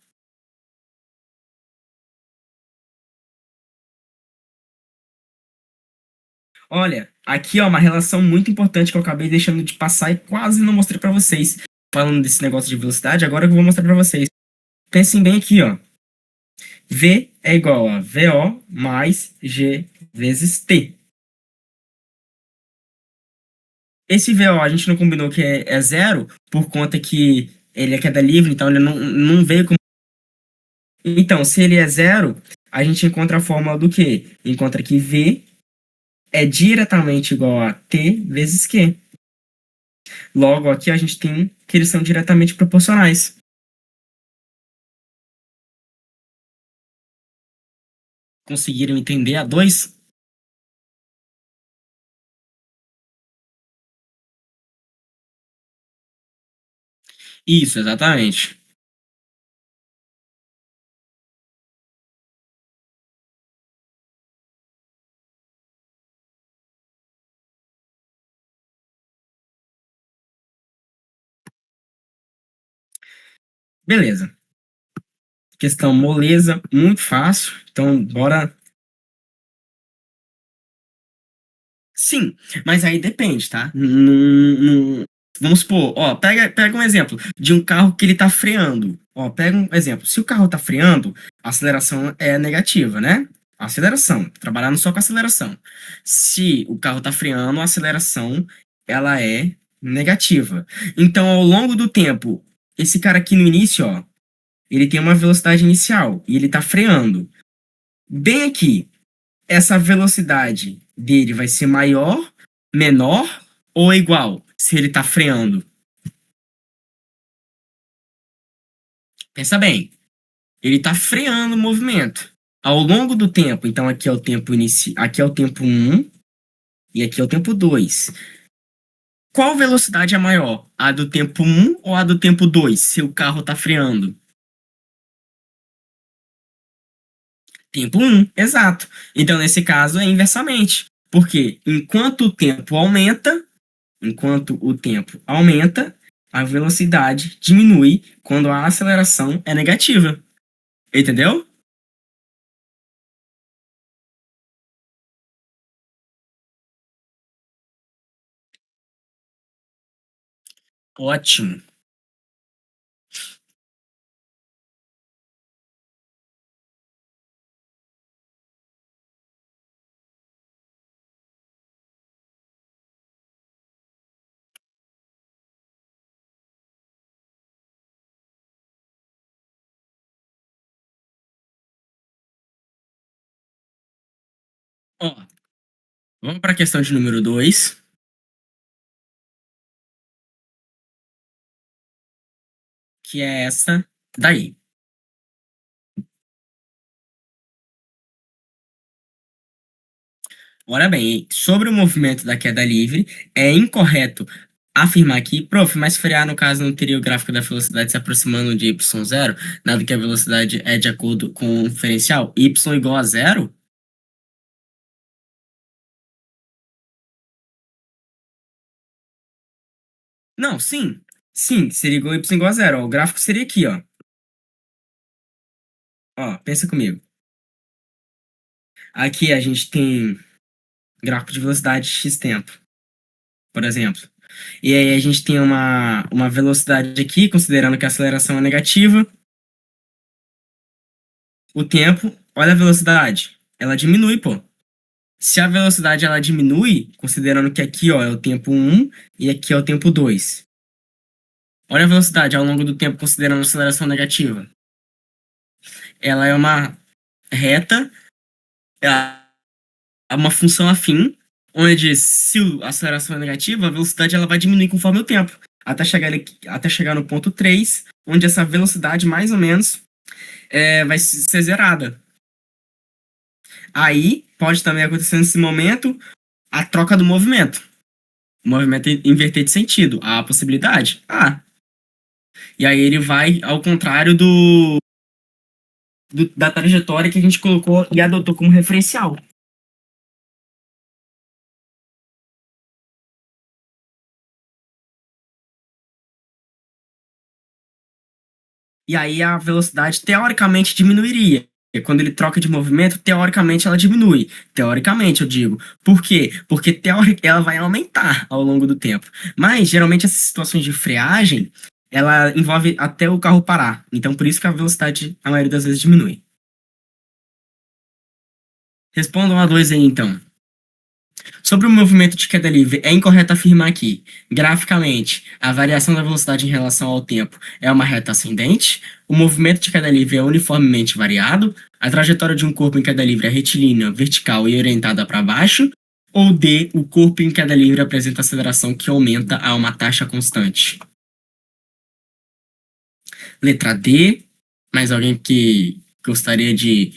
Olha, aqui ó, uma relação muito importante que eu acabei deixando de passar e quase não mostrei pra vocês. Falando desse negócio de velocidade, agora que eu vou mostrar pra vocês. Pensem bem aqui, ó. V é igual a VO mais G vezes T. Esse VO a gente não combinou que é zero por conta que ele é queda livre, então ele não veio como. Então, se ele é zero, a gente encontra a fórmula do quê? Encontra que V é diretamente igual a T vezes Q. Logo, aqui a gente tem que eles são diretamente proporcionais. Conseguiram entender a 2? Isso, exatamente. Beleza. Questão moleza, muito fácil. Então, bora. Sim, mas aí depende, tá? Vamos supor, ó, pega um exemplo de um carro que ele tá freando. Ó, pega um exemplo. Se o carro tá freando, a aceleração é negativa, né? Aceleração, trabalhando só com aceleração. Se o carro tá freando, a aceleração ela é negativa. Então, ao longo do tempo, esse cara aqui no início, ó, ele tem uma velocidade inicial e ele tá freando. Bem aqui, essa velocidade dele vai ser maior, menor ou igual se ele está freando? Pensa bem, ele está freando o movimento. Ao longo do tempo, então aqui é o tempo aqui é o tempo um e aqui é o tempo 2. Qual velocidade é maior? A do tempo um ou a do tempo 2? Se o carro está freando? Tempo um, exato. Então, nesse caso, é inversamente. Porque enquanto o tempo aumenta, a velocidade diminui quando a aceleração é negativa. Entendeu? Ótimo. Ó, Vamos para a questão de número 2, que é essa daí. Ora bem, sobre o movimento da queda livre, é incorreto afirmar que, prof, mas frear no caso não teria o gráfico da velocidade se aproximando de y0, dado que a velocidade é de acordo com o diferencial y igual a zero? Não, sim. Sim, seria igual y igual a zero. Ó, o gráfico seria aqui, ó. Ó, pensa comigo. Aqui a gente tem gráfico de velocidade x tempo, por exemplo. E aí a gente tem uma velocidade aqui, considerando que a aceleração é negativa. O tempo, olha a velocidade. Ela diminui, pô. Se a velocidade ela diminui, considerando que aqui ó, é o tempo 1 e aqui é o tempo 2. Olha a velocidade ao longo do tempo, considerando a aceleração negativa. Ela é uma reta, é uma função afim, onde se a aceleração é negativa, a velocidade ela vai diminuir conforme o tempo, até chegar no ponto 3, onde essa velocidade mais ou menos vai ser zerada. Aí pode também acontecer nesse momento a troca do movimento. O movimento inverter de sentido. Há a possibilidade? Ah. E aí ele vai ao contrário da trajetória que a gente colocou e adotou como referencial. E aí a velocidade teoricamente diminuiria. E quando ele troca de movimento, teoricamente ela diminui. Teoricamente, eu digo. Por quê? Porque teoricamente ela vai aumentar ao longo do tempo. Mas, geralmente, essas situações de freagem, ela envolve até o carro parar. Então, por isso que a velocidade, a maioria das vezes, diminui. Respondam a dois aí, então. Sobre o movimento de queda livre, é incorreto afirmar que, graficamente, a variação da velocidade em relação ao tempo é uma reta ascendente, o movimento de queda livre é uniformemente variado, a trajetória de um corpo em queda livre é retilínea, vertical e orientada para baixo, ou D, o corpo em queda livre apresenta aceleração que aumenta a uma taxa constante. Letra D, mais alguém que gostaria de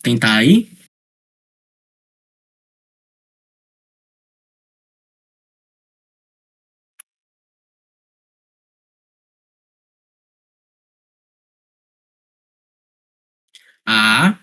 tentar aí? A.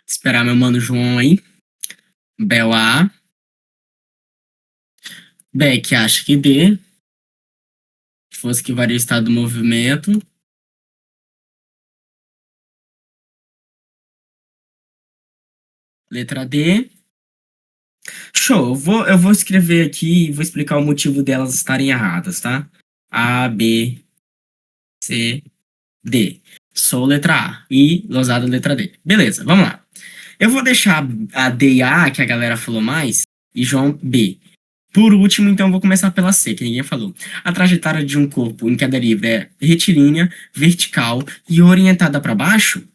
Esperar meu mano João aí. Bel A. Beck acha que D, que fosse que varia o estado do movimento. Letra D. Show, eu vou escrever aqui e vou explicar o motivo delas estarem erradas, tá? A, B, C, D. Sou letra A e Losada letra D. Beleza, vamos lá. Eu vou deixar a D e A, que a galera falou mais, e João B. Por último, então, eu vou começar pela C, que ninguém falou. A trajetória de um corpo em queda livre é retilínea, vertical e orientada para baixo?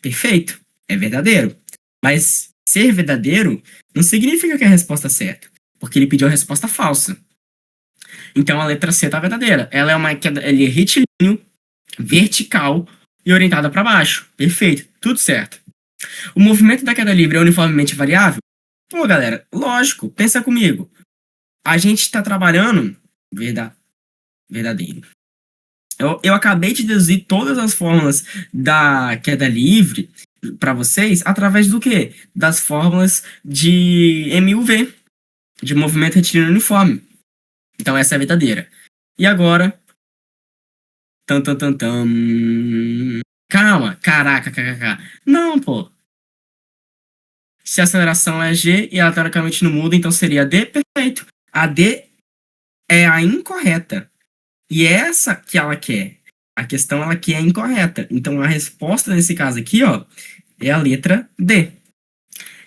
Perfeito, é verdadeiro. Mas ser verdadeiro não significa que é a resposta é certa, porque ele pediu a resposta falsa. Então a letra C tá verdadeira. Ela é uma queda, ele é retilíneo, vertical e orientada para baixo. Perfeito, tudo certo. O movimento da queda livre é uniformemente variável? Pô, galera, lógico, pensa comigo. A gente está trabalhando verdadeiro. Eu acabei de deduzir todas as fórmulas da queda livre para vocês através do quê? Das fórmulas de MUV, de movimento retilíneo uniforme. Então essa é a verdadeira. E agora. Tan, tan, tan, tan. Calma, caraca, kkk. Não, pô. Se a aceleração é G e ela teoricamente não muda, então seria D, perfeito. A D é a incorreta. E é essa que ela quer. A questão ela aqui é incorreta. Então a resposta nesse caso aqui, ó, é a letra D.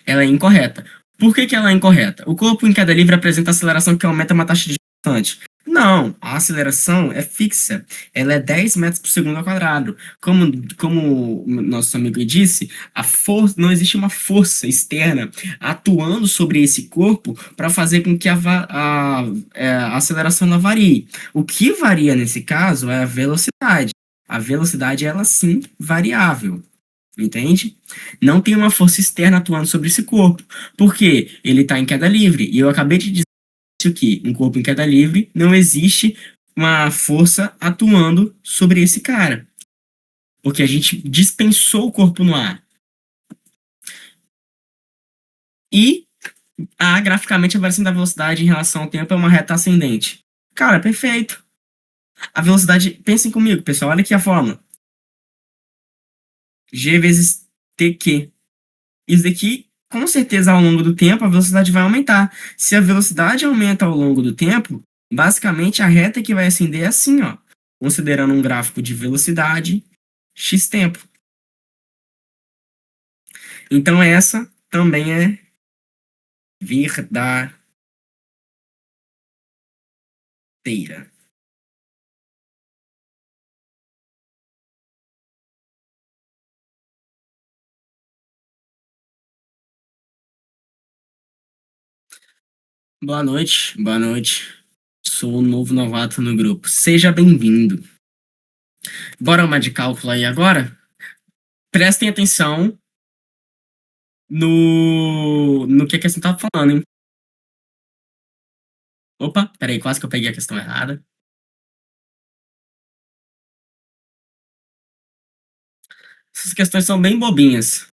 Ela é incorreta. Por que que ela é incorreta? O corpo em queda livre apresenta aceleração que aumenta uma taxa de constante. Não, a aceleração é fixa. Ela é 10 metros por segundo ao quadrado. Como nosso amigo disse, não existe uma força externa atuando sobre esse corpo para fazer com que a aceleração não varie. O que varia nesse caso é a velocidade. A velocidade, ela sim, variável. Entende? Não tem uma força externa atuando sobre esse corpo. Porque ele está em queda livre. E eu acabei de dizer que um corpo em queda livre não existe uma força atuando sobre esse cara. Porque a gente dispensou o corpo no ar. E graficamente a variação da velocidade em relação ao tempo é uma reta ascendente. Cara, perfeito. A velocidade, pensem comigo, pessoal, olha aqui a fórmula. G vezes TQ. Isso daqui, com certeza, ao longo do tempo, a velocidade vai aumentar. Se a velocidade aumenta ao longo do tempo, basicamente a reta que vai ascender é assim, ó, considerando um gráfico de velocidade, x tempo. Então essa também é verdadeira. Boa noite, boa noite. Sou o novo novato no grupo. Seja bem-vindo. Bora uma de cálculo aí agora? Prestem atenção no que a questão tá falando, hein? Opa, peraí, quase que eu peguei a questão errada. Essas questões são bem bobinhas.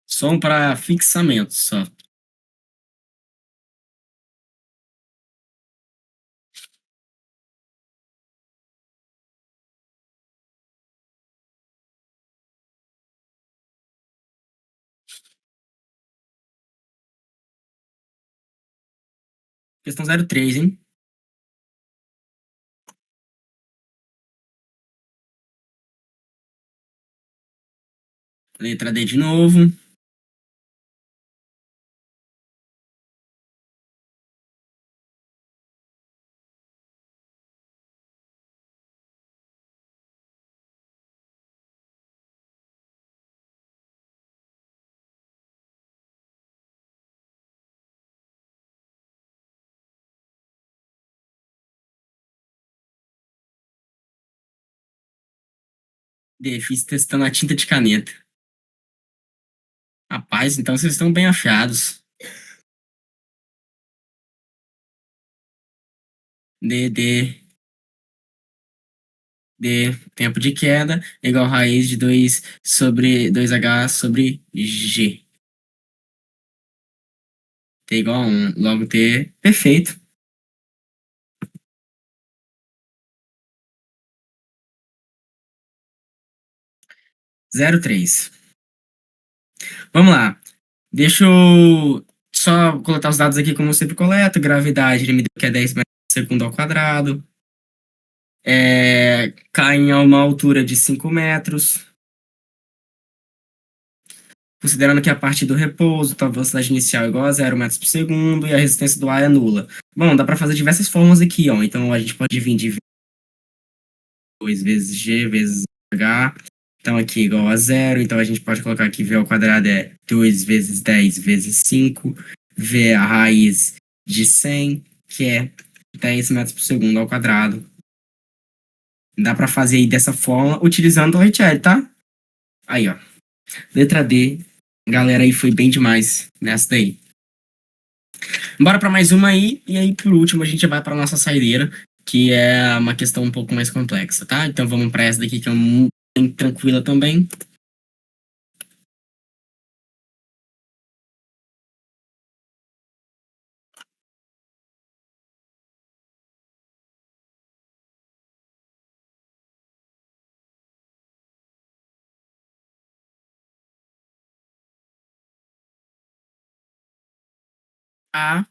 São para fixamento só. Questão 03, hein? Letra D de novo. D, fiz testando a tinta de caneta. Rapaz, então vocês estão bem afiados. D, D, D, tempo de queda, igual raiz de 2 sobre 2H sobre G. T igual a 1. Logo T, perfeito. 03. Vamos lá. Deixa eu só coletar os dados aqui como eu sempre coleto. Gravidade, ele me deu que é 10 metros por segundo ao quadrado. Cai a uma altura de 5 metros. Considerando que a partir do repouso, a velocidade inicial é igual a 0 metros por segundo e a resistência do ar é nula. Bom, dá para fazer diversas formas aqui, ó. Então a gente pode dividir 2 vezes g vezes h. Então aqui é igual a zero. Então a gente pode colocar aqui v ao quadrado é 2 vezes 10 vezes 5. V é a raiz de 100, que é 10 metros por segundo ao quadrado. Dá para fazer aí dessa forma, utilizando o Richelli, tá? Aí, ó. Letra D. Galera aí foi bem demais nessa daí. Bora para mais uma aí, e aí por último a gente vai para nossa saideira, que é uma questão um pouco mais complexa, tá? Então vamos para essa daqui que é muito bem tranquila também. A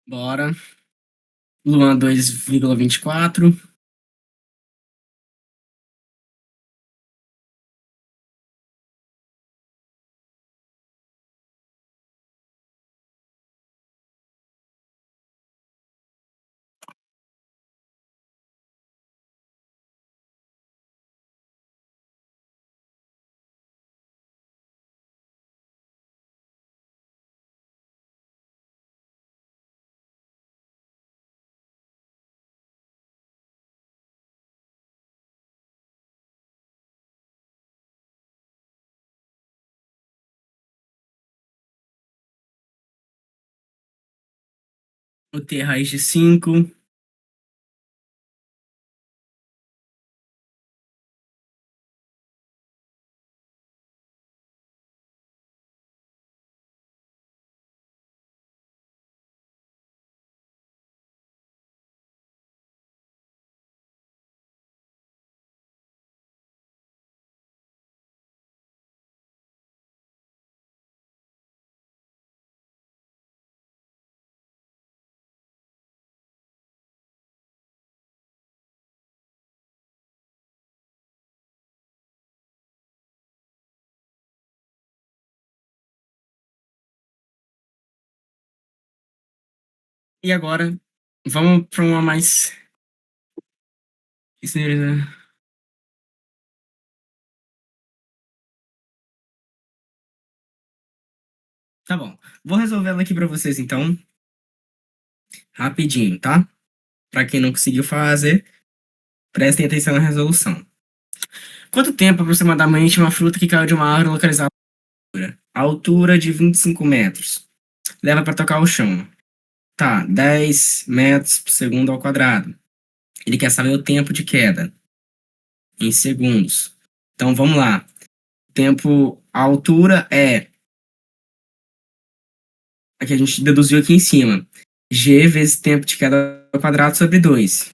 Bora. Luan 2,24. O T raiz de 5. E agora, vamos para uma mais. Isso, né? Tá bom. Vou resolver ela aqui para vocês, então, rapidinho, tá? Para quem não conseguiu fazer, prestem atenção na resolução. Quanto tempo aproximadamente uma fruta que caiu de uma árvore localizada a altura de 25 metros leva para tocar o chão? Tá, 10 metros por segundo ao quadrado. Ele quer saber o tempo de queda em segundos. Então vamos lá. Tempo, a altura é a que a gente deduziu aqui em cima. G vezes tempo de queda ao quadrado sobre 2.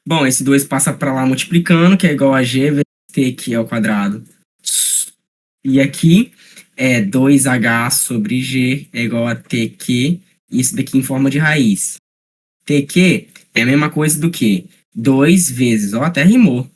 Bom, esse 2 passa para lá multiplicando, que é igual a G vezes T aqui ao quadrado. E aqui é 2H sobre G é igual a TQ, isso daqui em forma de raiz. TQ é a mesma coisa do que 2 vezes, ó, até rimou,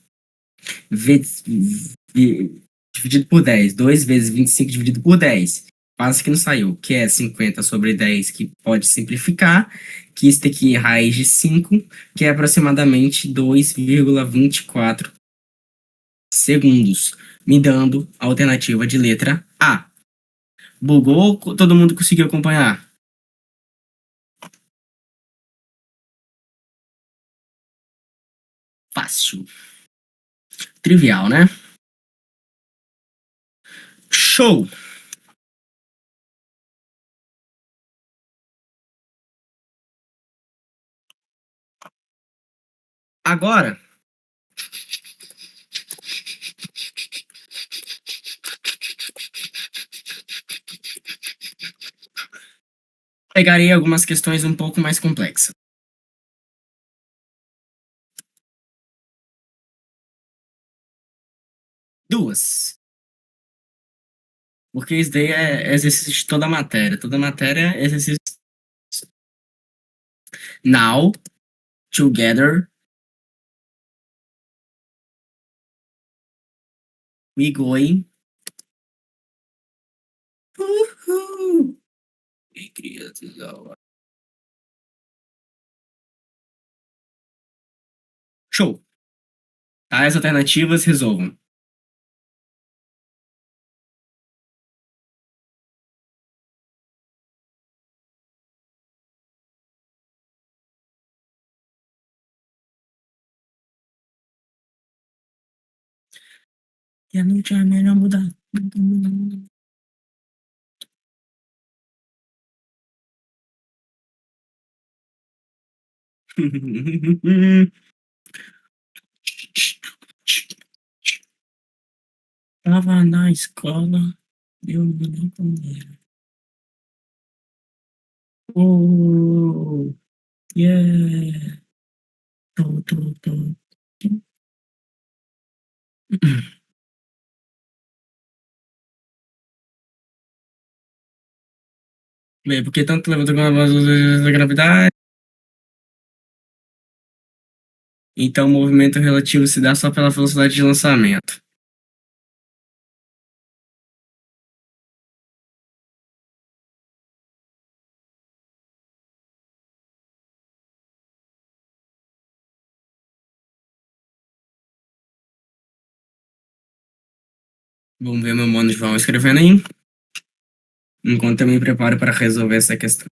dividido por 10. 2 vezes 25 dividido por 10. Quase que não saiu, que é 50 sobre 10, que pode simplificar, que isso daqui é raiz de 5, que é aproximadamente 2,24 segundos, me dando a alternativa de letra A. Bugou ou todo mundo conseguiu acompanhar? Fácil. Trivial, né? Show! Agora, pegarei algumas questões um pouco mais complexas. Duas. Porque isso daí é exercício de toda a matéria. Toda a matéria é exercício. Now, together, we going. Uhul. Que criança da hora. Show. Tá? As alternativas resolvam. E a noite é melhor mudar. Tava na escola, eu não comia. Oh, yeah. Tô, tô, tô. Bem, porque tanto levantou como a gravidade. Então, o movimento relativo se dá só pela velocidade de lançamento. Vamos ver meu mano João escrevendo aí, enquanto eu me preparo para resolver essa questão.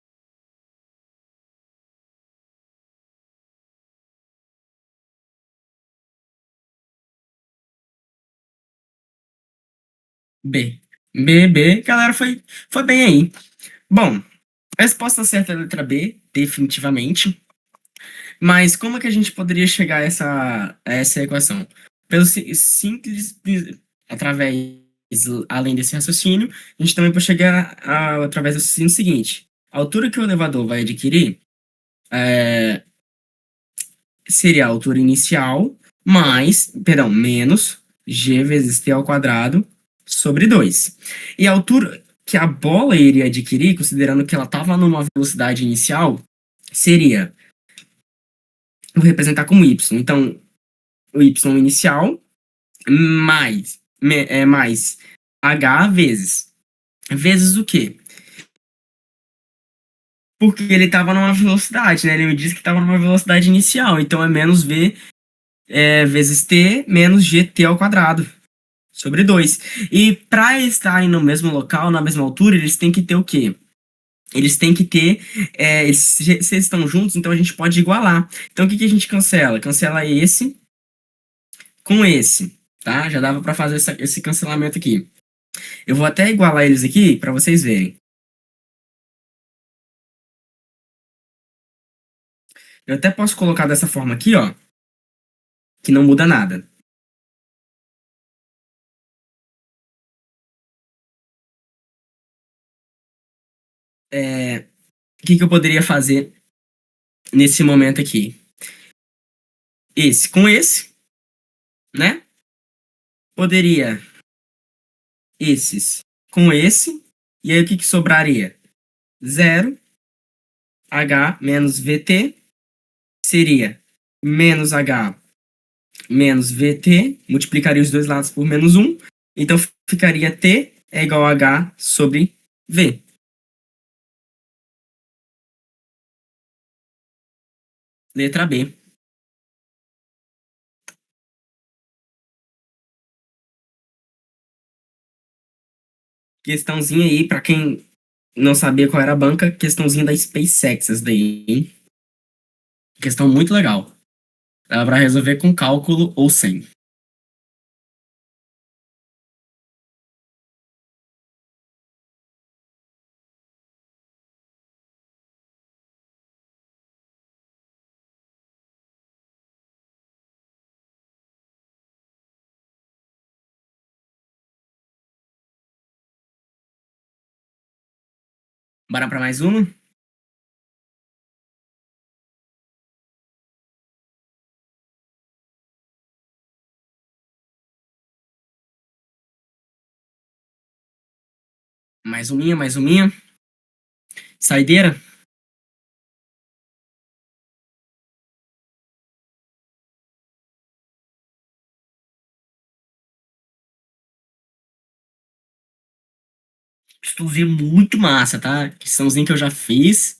B. B. Galera, foi bem aí. Bom, a resposta certa é a letra B, definitivamente. Mas como é que a gente poderia chegar a essa equação? Pelo simples, através, além desse raciocínio, a gente também pode chegar através do raciocínio seguinte. A altura que o elevador vai adquirir é, seria a altura inicial menos g vezes t ao quadrado sobre 2. E a altura que a bola iria adquirir, considerando que ela estava numa velocidade inicial, seria, vou representar como y. Então, o y inicial mais h vezes o quê? Porque ele estava numa velocidade, né? Ele me disse que estava numa velocidade inicial, então é menos v vezes t menos gt ao quadrado sobre 2. E para estarem no mesmo local, na mesma altura, eles têm que ter o quê? Eles têm que ter. Se eles estão juntos, então a gente pode igualar. Então o que, que a gente cancela? Cancela esse com esse, tá? Já dava para fazer esse cancelamento aqui. Eu vou até igualar eles aqui para vocês verem. Eu até posso colocar dessa forma aqui, ó, que não muda nada. O que, que eu poderia fazer nesse momento aqui? Esse com esse, né? Poderia esses com esse. E aí o que, que sobraria? Zero h menos vt seria menos h menos vt, multiplicaria os dois lados por menos um, então ficaria t é igual a h sobre v. Letra B. Questãozinha aí, para quem não sabia qual era a banca, questãozinha da SpaceX, essa daí, hein? Questão muito legal. Dá para resolver com cálculo ou sem. Bora para mais uma? Mais uma, mais uma. Saideira? Questãozinha muito massa, tá? Questãozinha que eu já fiz.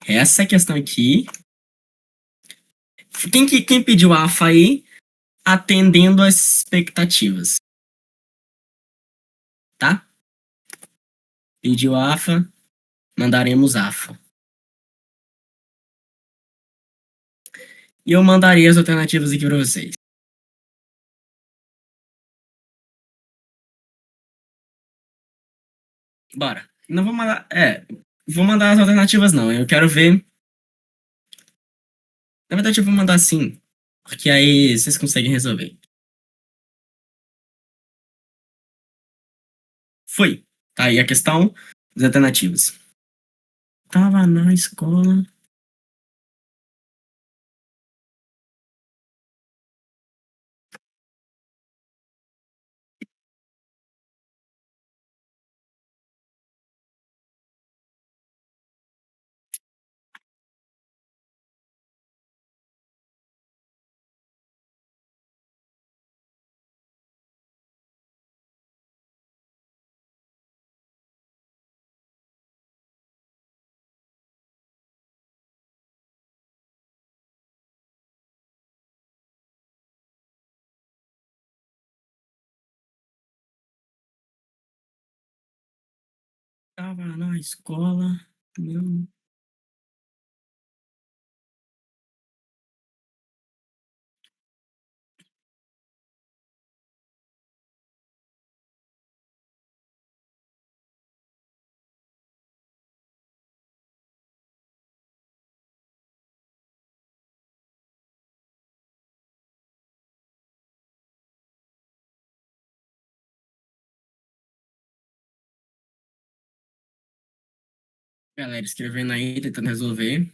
Essa questão aqui. Quem pediu AFA aí, atendendo às expectativas, tá? Pediu AFA, mandaremos AFA. E eu mandarei as alternativas aqui para vocês. Bora. Não vou mandar. Vou mandar as alternativas não. Eu quero ver. Na verdade, eu vou mandar sim. Porque aí vocês conseguem resolver. Foi. Tá aí a questão das alternativas. Tava na escola. Tava na escola. Meu... Galera escrevendo aí, tentando resolver.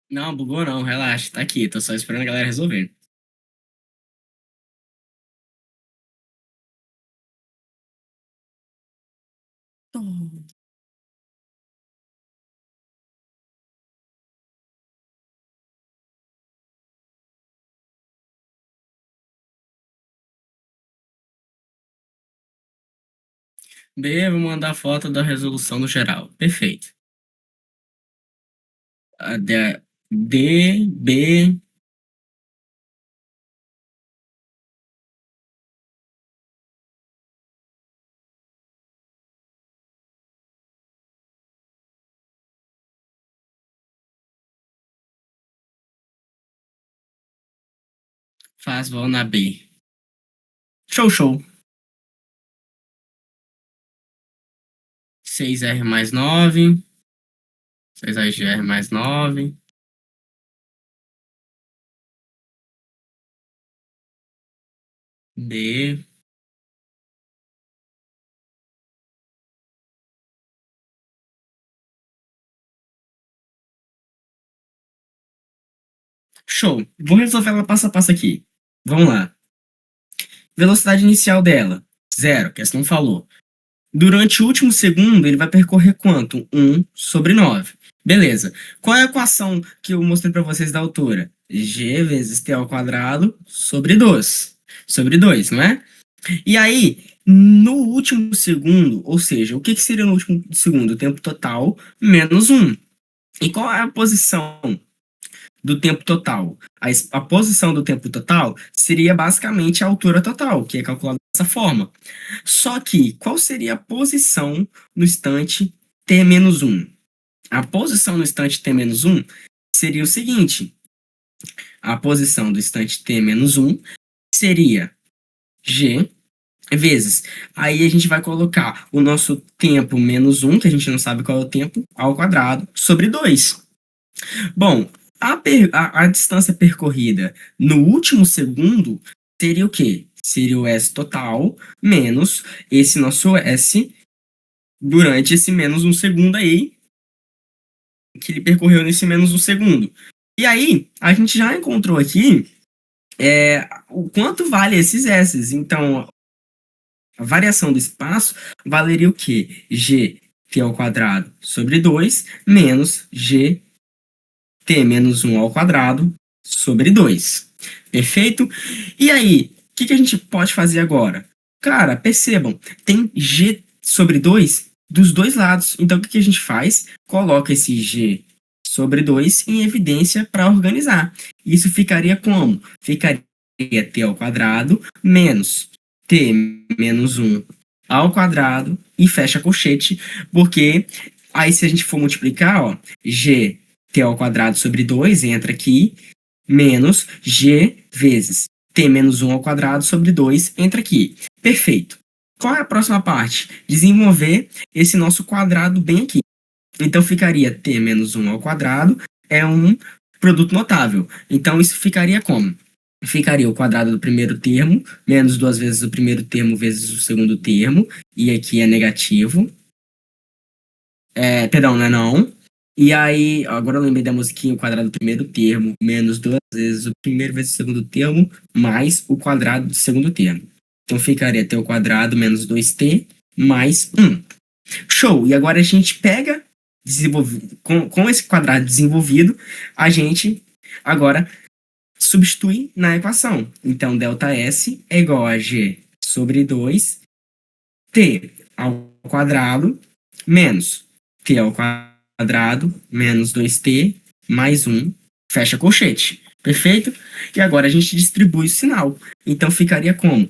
Não, bugou não, relaxa, tá aqui, tô só esperando a galera resolver. B, vou mandar a foto da resolução do geral. Perfeito. A D, B, faz vão na B. Show, show. 6R mais 9. 6R mais 9. D. Show. Vou resolver ela passo a passo aqui. Vamos lá. Velocidade inicial dela, zero, que essa não falou. Durante o último segundo, ele vai percorrer quanto? 1/9. Beleza. Qual é a equação que eu mostrei para vocês da altura? G vezes t ao quadrado sobre 2. Sobre 2, não é? E aí, no último segundo, ou seja, o que seria no último segundo? O tempo total menos 1. E qual é a posição do tempo total? A posição do tempo total seria basicamente a altura total, que é calculada dessa forma. Só que, qual seria a posição no instante t menos 1? A posição no instante t menos 1 seria o seguinte: a posição do instante t menos 1 seria g vezes. Aí a gente vai colocar o nosso tempo menos 1, que a gente não sabe qual é o tempo, ao quadrado, sobre 2. Bom, a distância percorrida no último segundo seria o quê? Seria o S total menos esse nosso S durante esse menos um segundo aí, que ele percorreu nesse menos um segundo. E aí, a gente já encontrou aqui o quanto vale esses S. Então, a variação do espaço valeria o quê? G t ao quadrado sobre 2 menos G t menos 1 ao quadrado sobre 2. Perfeito? E aí, o que a gente pode fazer agora? Cara, percebam, tem G sobre 2 dos dois lados. Então, o que a gente faz? Coloca esse G sobre 2 em evidência para organizar. Isso ficaria como? Ficaria t ao quadrado menos t menos 1 ao quadrado e fecha colchete, porque aí se a gente for multiplicar, ó, G t ao quadrado sobre 2 entra aqui, menos g vezes t menos 1 ao quadrado sobre 2 entra aqui. Perfeito. Qual é a próxima parte? Desenvolver esse nosso quadrado bem aqui. Então ficaria t menos 1 ao quadrado é um produto notável. Então isso ficaria como? Ficaria o quadrado do primeiro termo, menos duas vezes o primeiro termo vezes o segundo termo, e aqui é negativo. Perdão, não é não. E aí, agora eu lembrei da musiquinha, o quadrado do primeiro termo, menos duas vezes o primeiro vezes o segundo termo, mais o quadrado do segundo termo. Então ficaria t ao quadrado menos 2t mais 1. Show! E agora a gente pega, com esse quadrado desenvolvido, a gente agora substitui na equação. Então, ΔS é igual a g sobre 2t ao quadrado menos t ao quadrado menos 2t mais 1, fecha colchete. Perfeito? E agora a gente distribui o sinal. Então ficaria como?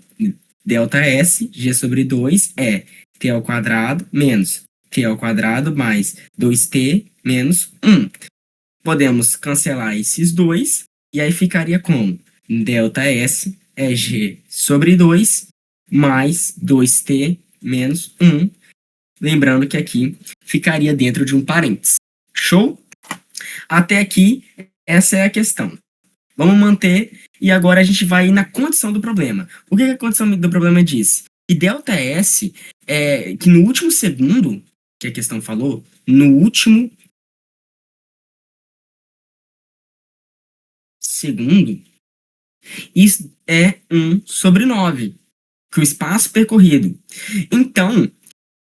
ΔS, g sobre 2 é t ao quadrado menos t ao quadrado mais 2t menos 1. Podemos cancelar esses dois e aí ficaria como? ΔS é g sobre 2 mais 2t menos 1. Lembrando que aqui ficaria dentro de um parênteses. Show? Até aqui, essa é a questão. Vamos manter e agora a gente vai na condição do problema. O que a condição do problema diz? Que ΔS é que no último segundo, que a questão falou, no último segundo, isso é 1 sobre 9, que o espaço percorrido. Então,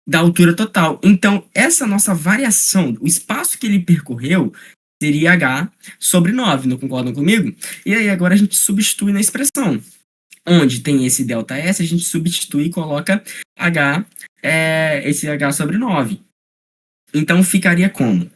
da altura total. Então, essa nossa variação, o espaço que ele percorreu, seria h sobre 9, não concordam comigo? E aí, agora a gente substitui na expressão. Onde tem esse ΔS, a gente substitui e coloca h, esse h sobre 9. Então, ficaria como?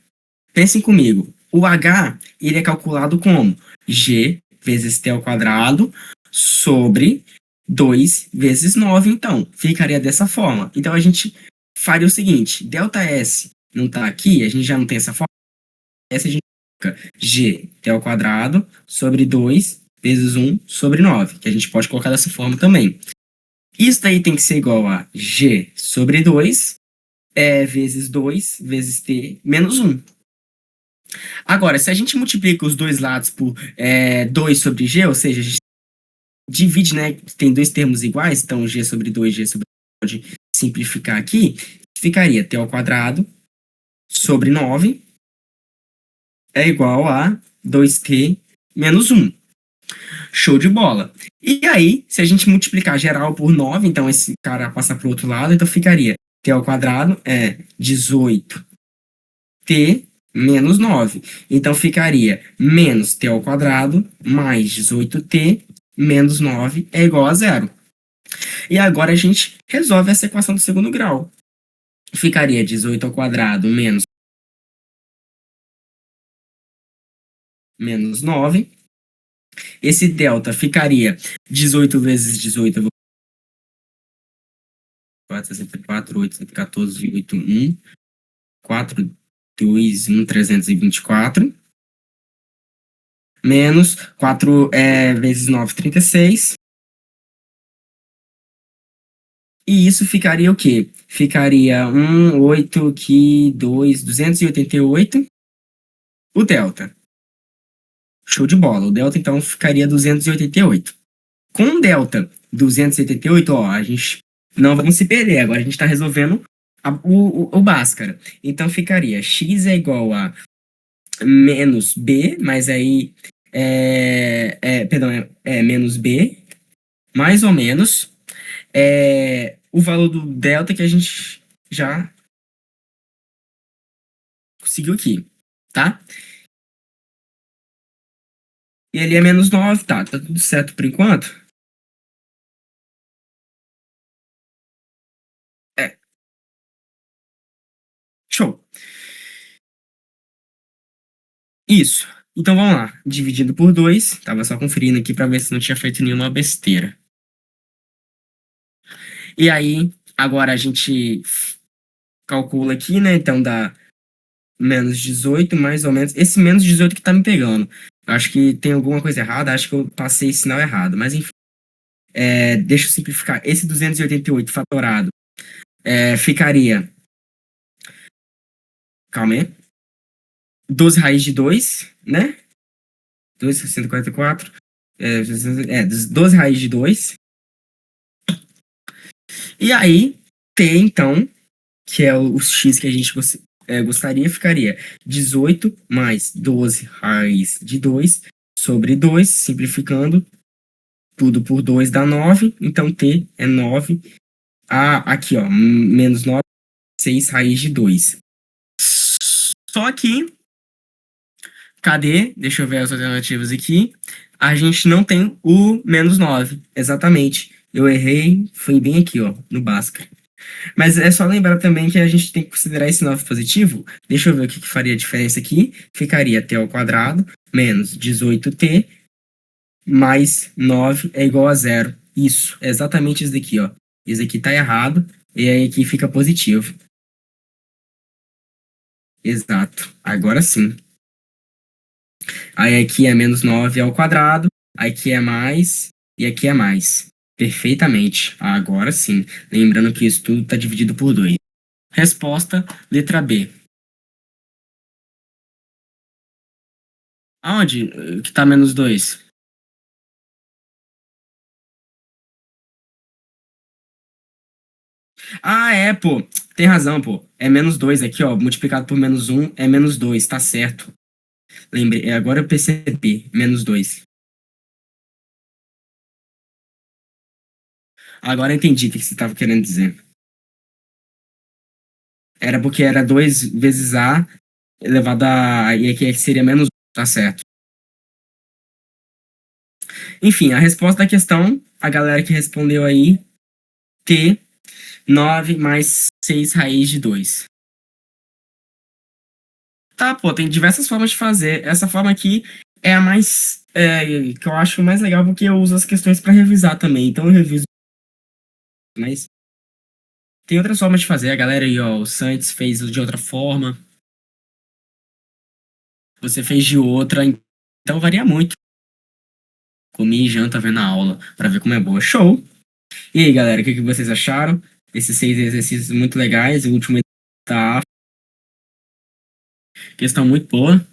Pensem comigo. O h, ele é calculado como? G vezes t ao quadrado sobre 2 vezes 9, então. Ficaria dessa forma. Então, a gente faria o seguinte, ΔS não está aqui, a gente já não tem essa forma, essa a gente coloca g t ao quadrado sobre 2 vezes 1 sobre 9, que a gente pode colocar dessa forma também. Isso daí tem que ser igual a g sobre 2 vezes 2 vezes t menos 1. Agora, se a gente multiplica os dois lados por 2 sobre g, ou seja, a gente divide, né, tem dois termos iguais, então g sobre 2, g sobre 2, pode simplificar aqui, ficaria t ao quadrado sobre 9 é igual a 2t menos 1. Show de bola. E aí, se a gente multiplicar geral por 9, então esse cara passa para o outro lado, então ficaria t ao quadrado é 18t menos 9. Então ficaria menos t ao quadrado mais 18t menos 9 é igual a 0. E agora a gente resolve essa equação do segundo grau. Ficaria 18 ao quadrado menos 9. Esse delta ficaria 18 vezes 18, 4, 64, 8, 114, 8, 1, 4, 2, 1, 324. Menos 4 vezes 9, 36. E isso ficaria o quê? Ficaria 1, 8, aqui, 2, 288. O delta. Show de bola. O delta, então, ficaria 288. Com o delta 288, ó, a gente não vamos se perder. Agora a gente está resolvendo o Bhaskara. Então ficaria x é igual a menos b, mas aí perdão, menos b, mais ou menos o valor do delta que a gente já conseguiu aqui, tá? E ele é menos 9, tá tudo certo por enquanto? É, show. Isso. Então vamos lá, dividido por 2, tava só conferindo aqui para ver se não tinha feito nenhuma besteira. E aí, agora a gente calcula aqui, né? Então dá menos 18, mais ou menos. Esse menos 18 que tá me pegando. Acho que tem alguma coisa errada, acho que eu passei esse sinal errado. Mas enfim, deixa eu simplificar. Esse 288 fatorado ficaria. Calma aí. 12 raiz de 2, né? 2,644. 12 raiz de 2. E aí, T, então, que é o x que a gente gostaria, ficaria 18 mais 12 raiz de 2 sobre 2, simplificando, tudo por 2 dá 9, então T é 9. Aqui, ó, menos 9, 6 raiz de 2. Só que, cadê? Deixa eu ver as alternativas aqui. A gente não tem o menos 9, exatamente. Eu errei, foi bem aqui, ó, no Bhaskara. Mas é só lembrar também que a gente tem que considerar esse 9 positivo. Deixa eu ver o que faria a diferença aqui. Ficaria t ao quadrado menos 18t mais 9 é igual a zero. Isso, é exatamente isso daqui, ó. Isso aqui tá errado e aí aqui fica positivo. Exato. Agora sim. Aí aqui é menos 9 ao quadrado, aqui é mais e aqui é mais. Perfeitamente. Agora sim. Lembrando que isso tudo está dividido por 2. Resposta, letra B. Aonde que tá menos 2? Ah, é, pô. Tem razão, pô. É menos 2 aqui, ó. Multiplicado por menos 1 é menos 2, tá certo. Lembrei, agora eu percebi. Menos 2. Agora eu entendi o que você estava querendo dizer. Era porque era 2 vezes A elevado a... E aqui seria menos 1, tá certo. Enfim, a resposta da questão, a galera que respondeu aí, T, 9 mais 6 raiz de 2. Tá, pô, tem diversas formas de fazer. Essa forma aqui é a mais, que eu acho mais legal porque eu uso as questões para revisar também. Então eu reviso, mas tem outras formas de fazer. A galera aí, ó, o Santos fez de outra forma, você fez de outra, então varia muito. Comi e janta vendo a aula para ver como é boa. Show! E aí, galera, o que vocês acharam? Esses 6 exercícios muito legais. O último tá questão muito boa.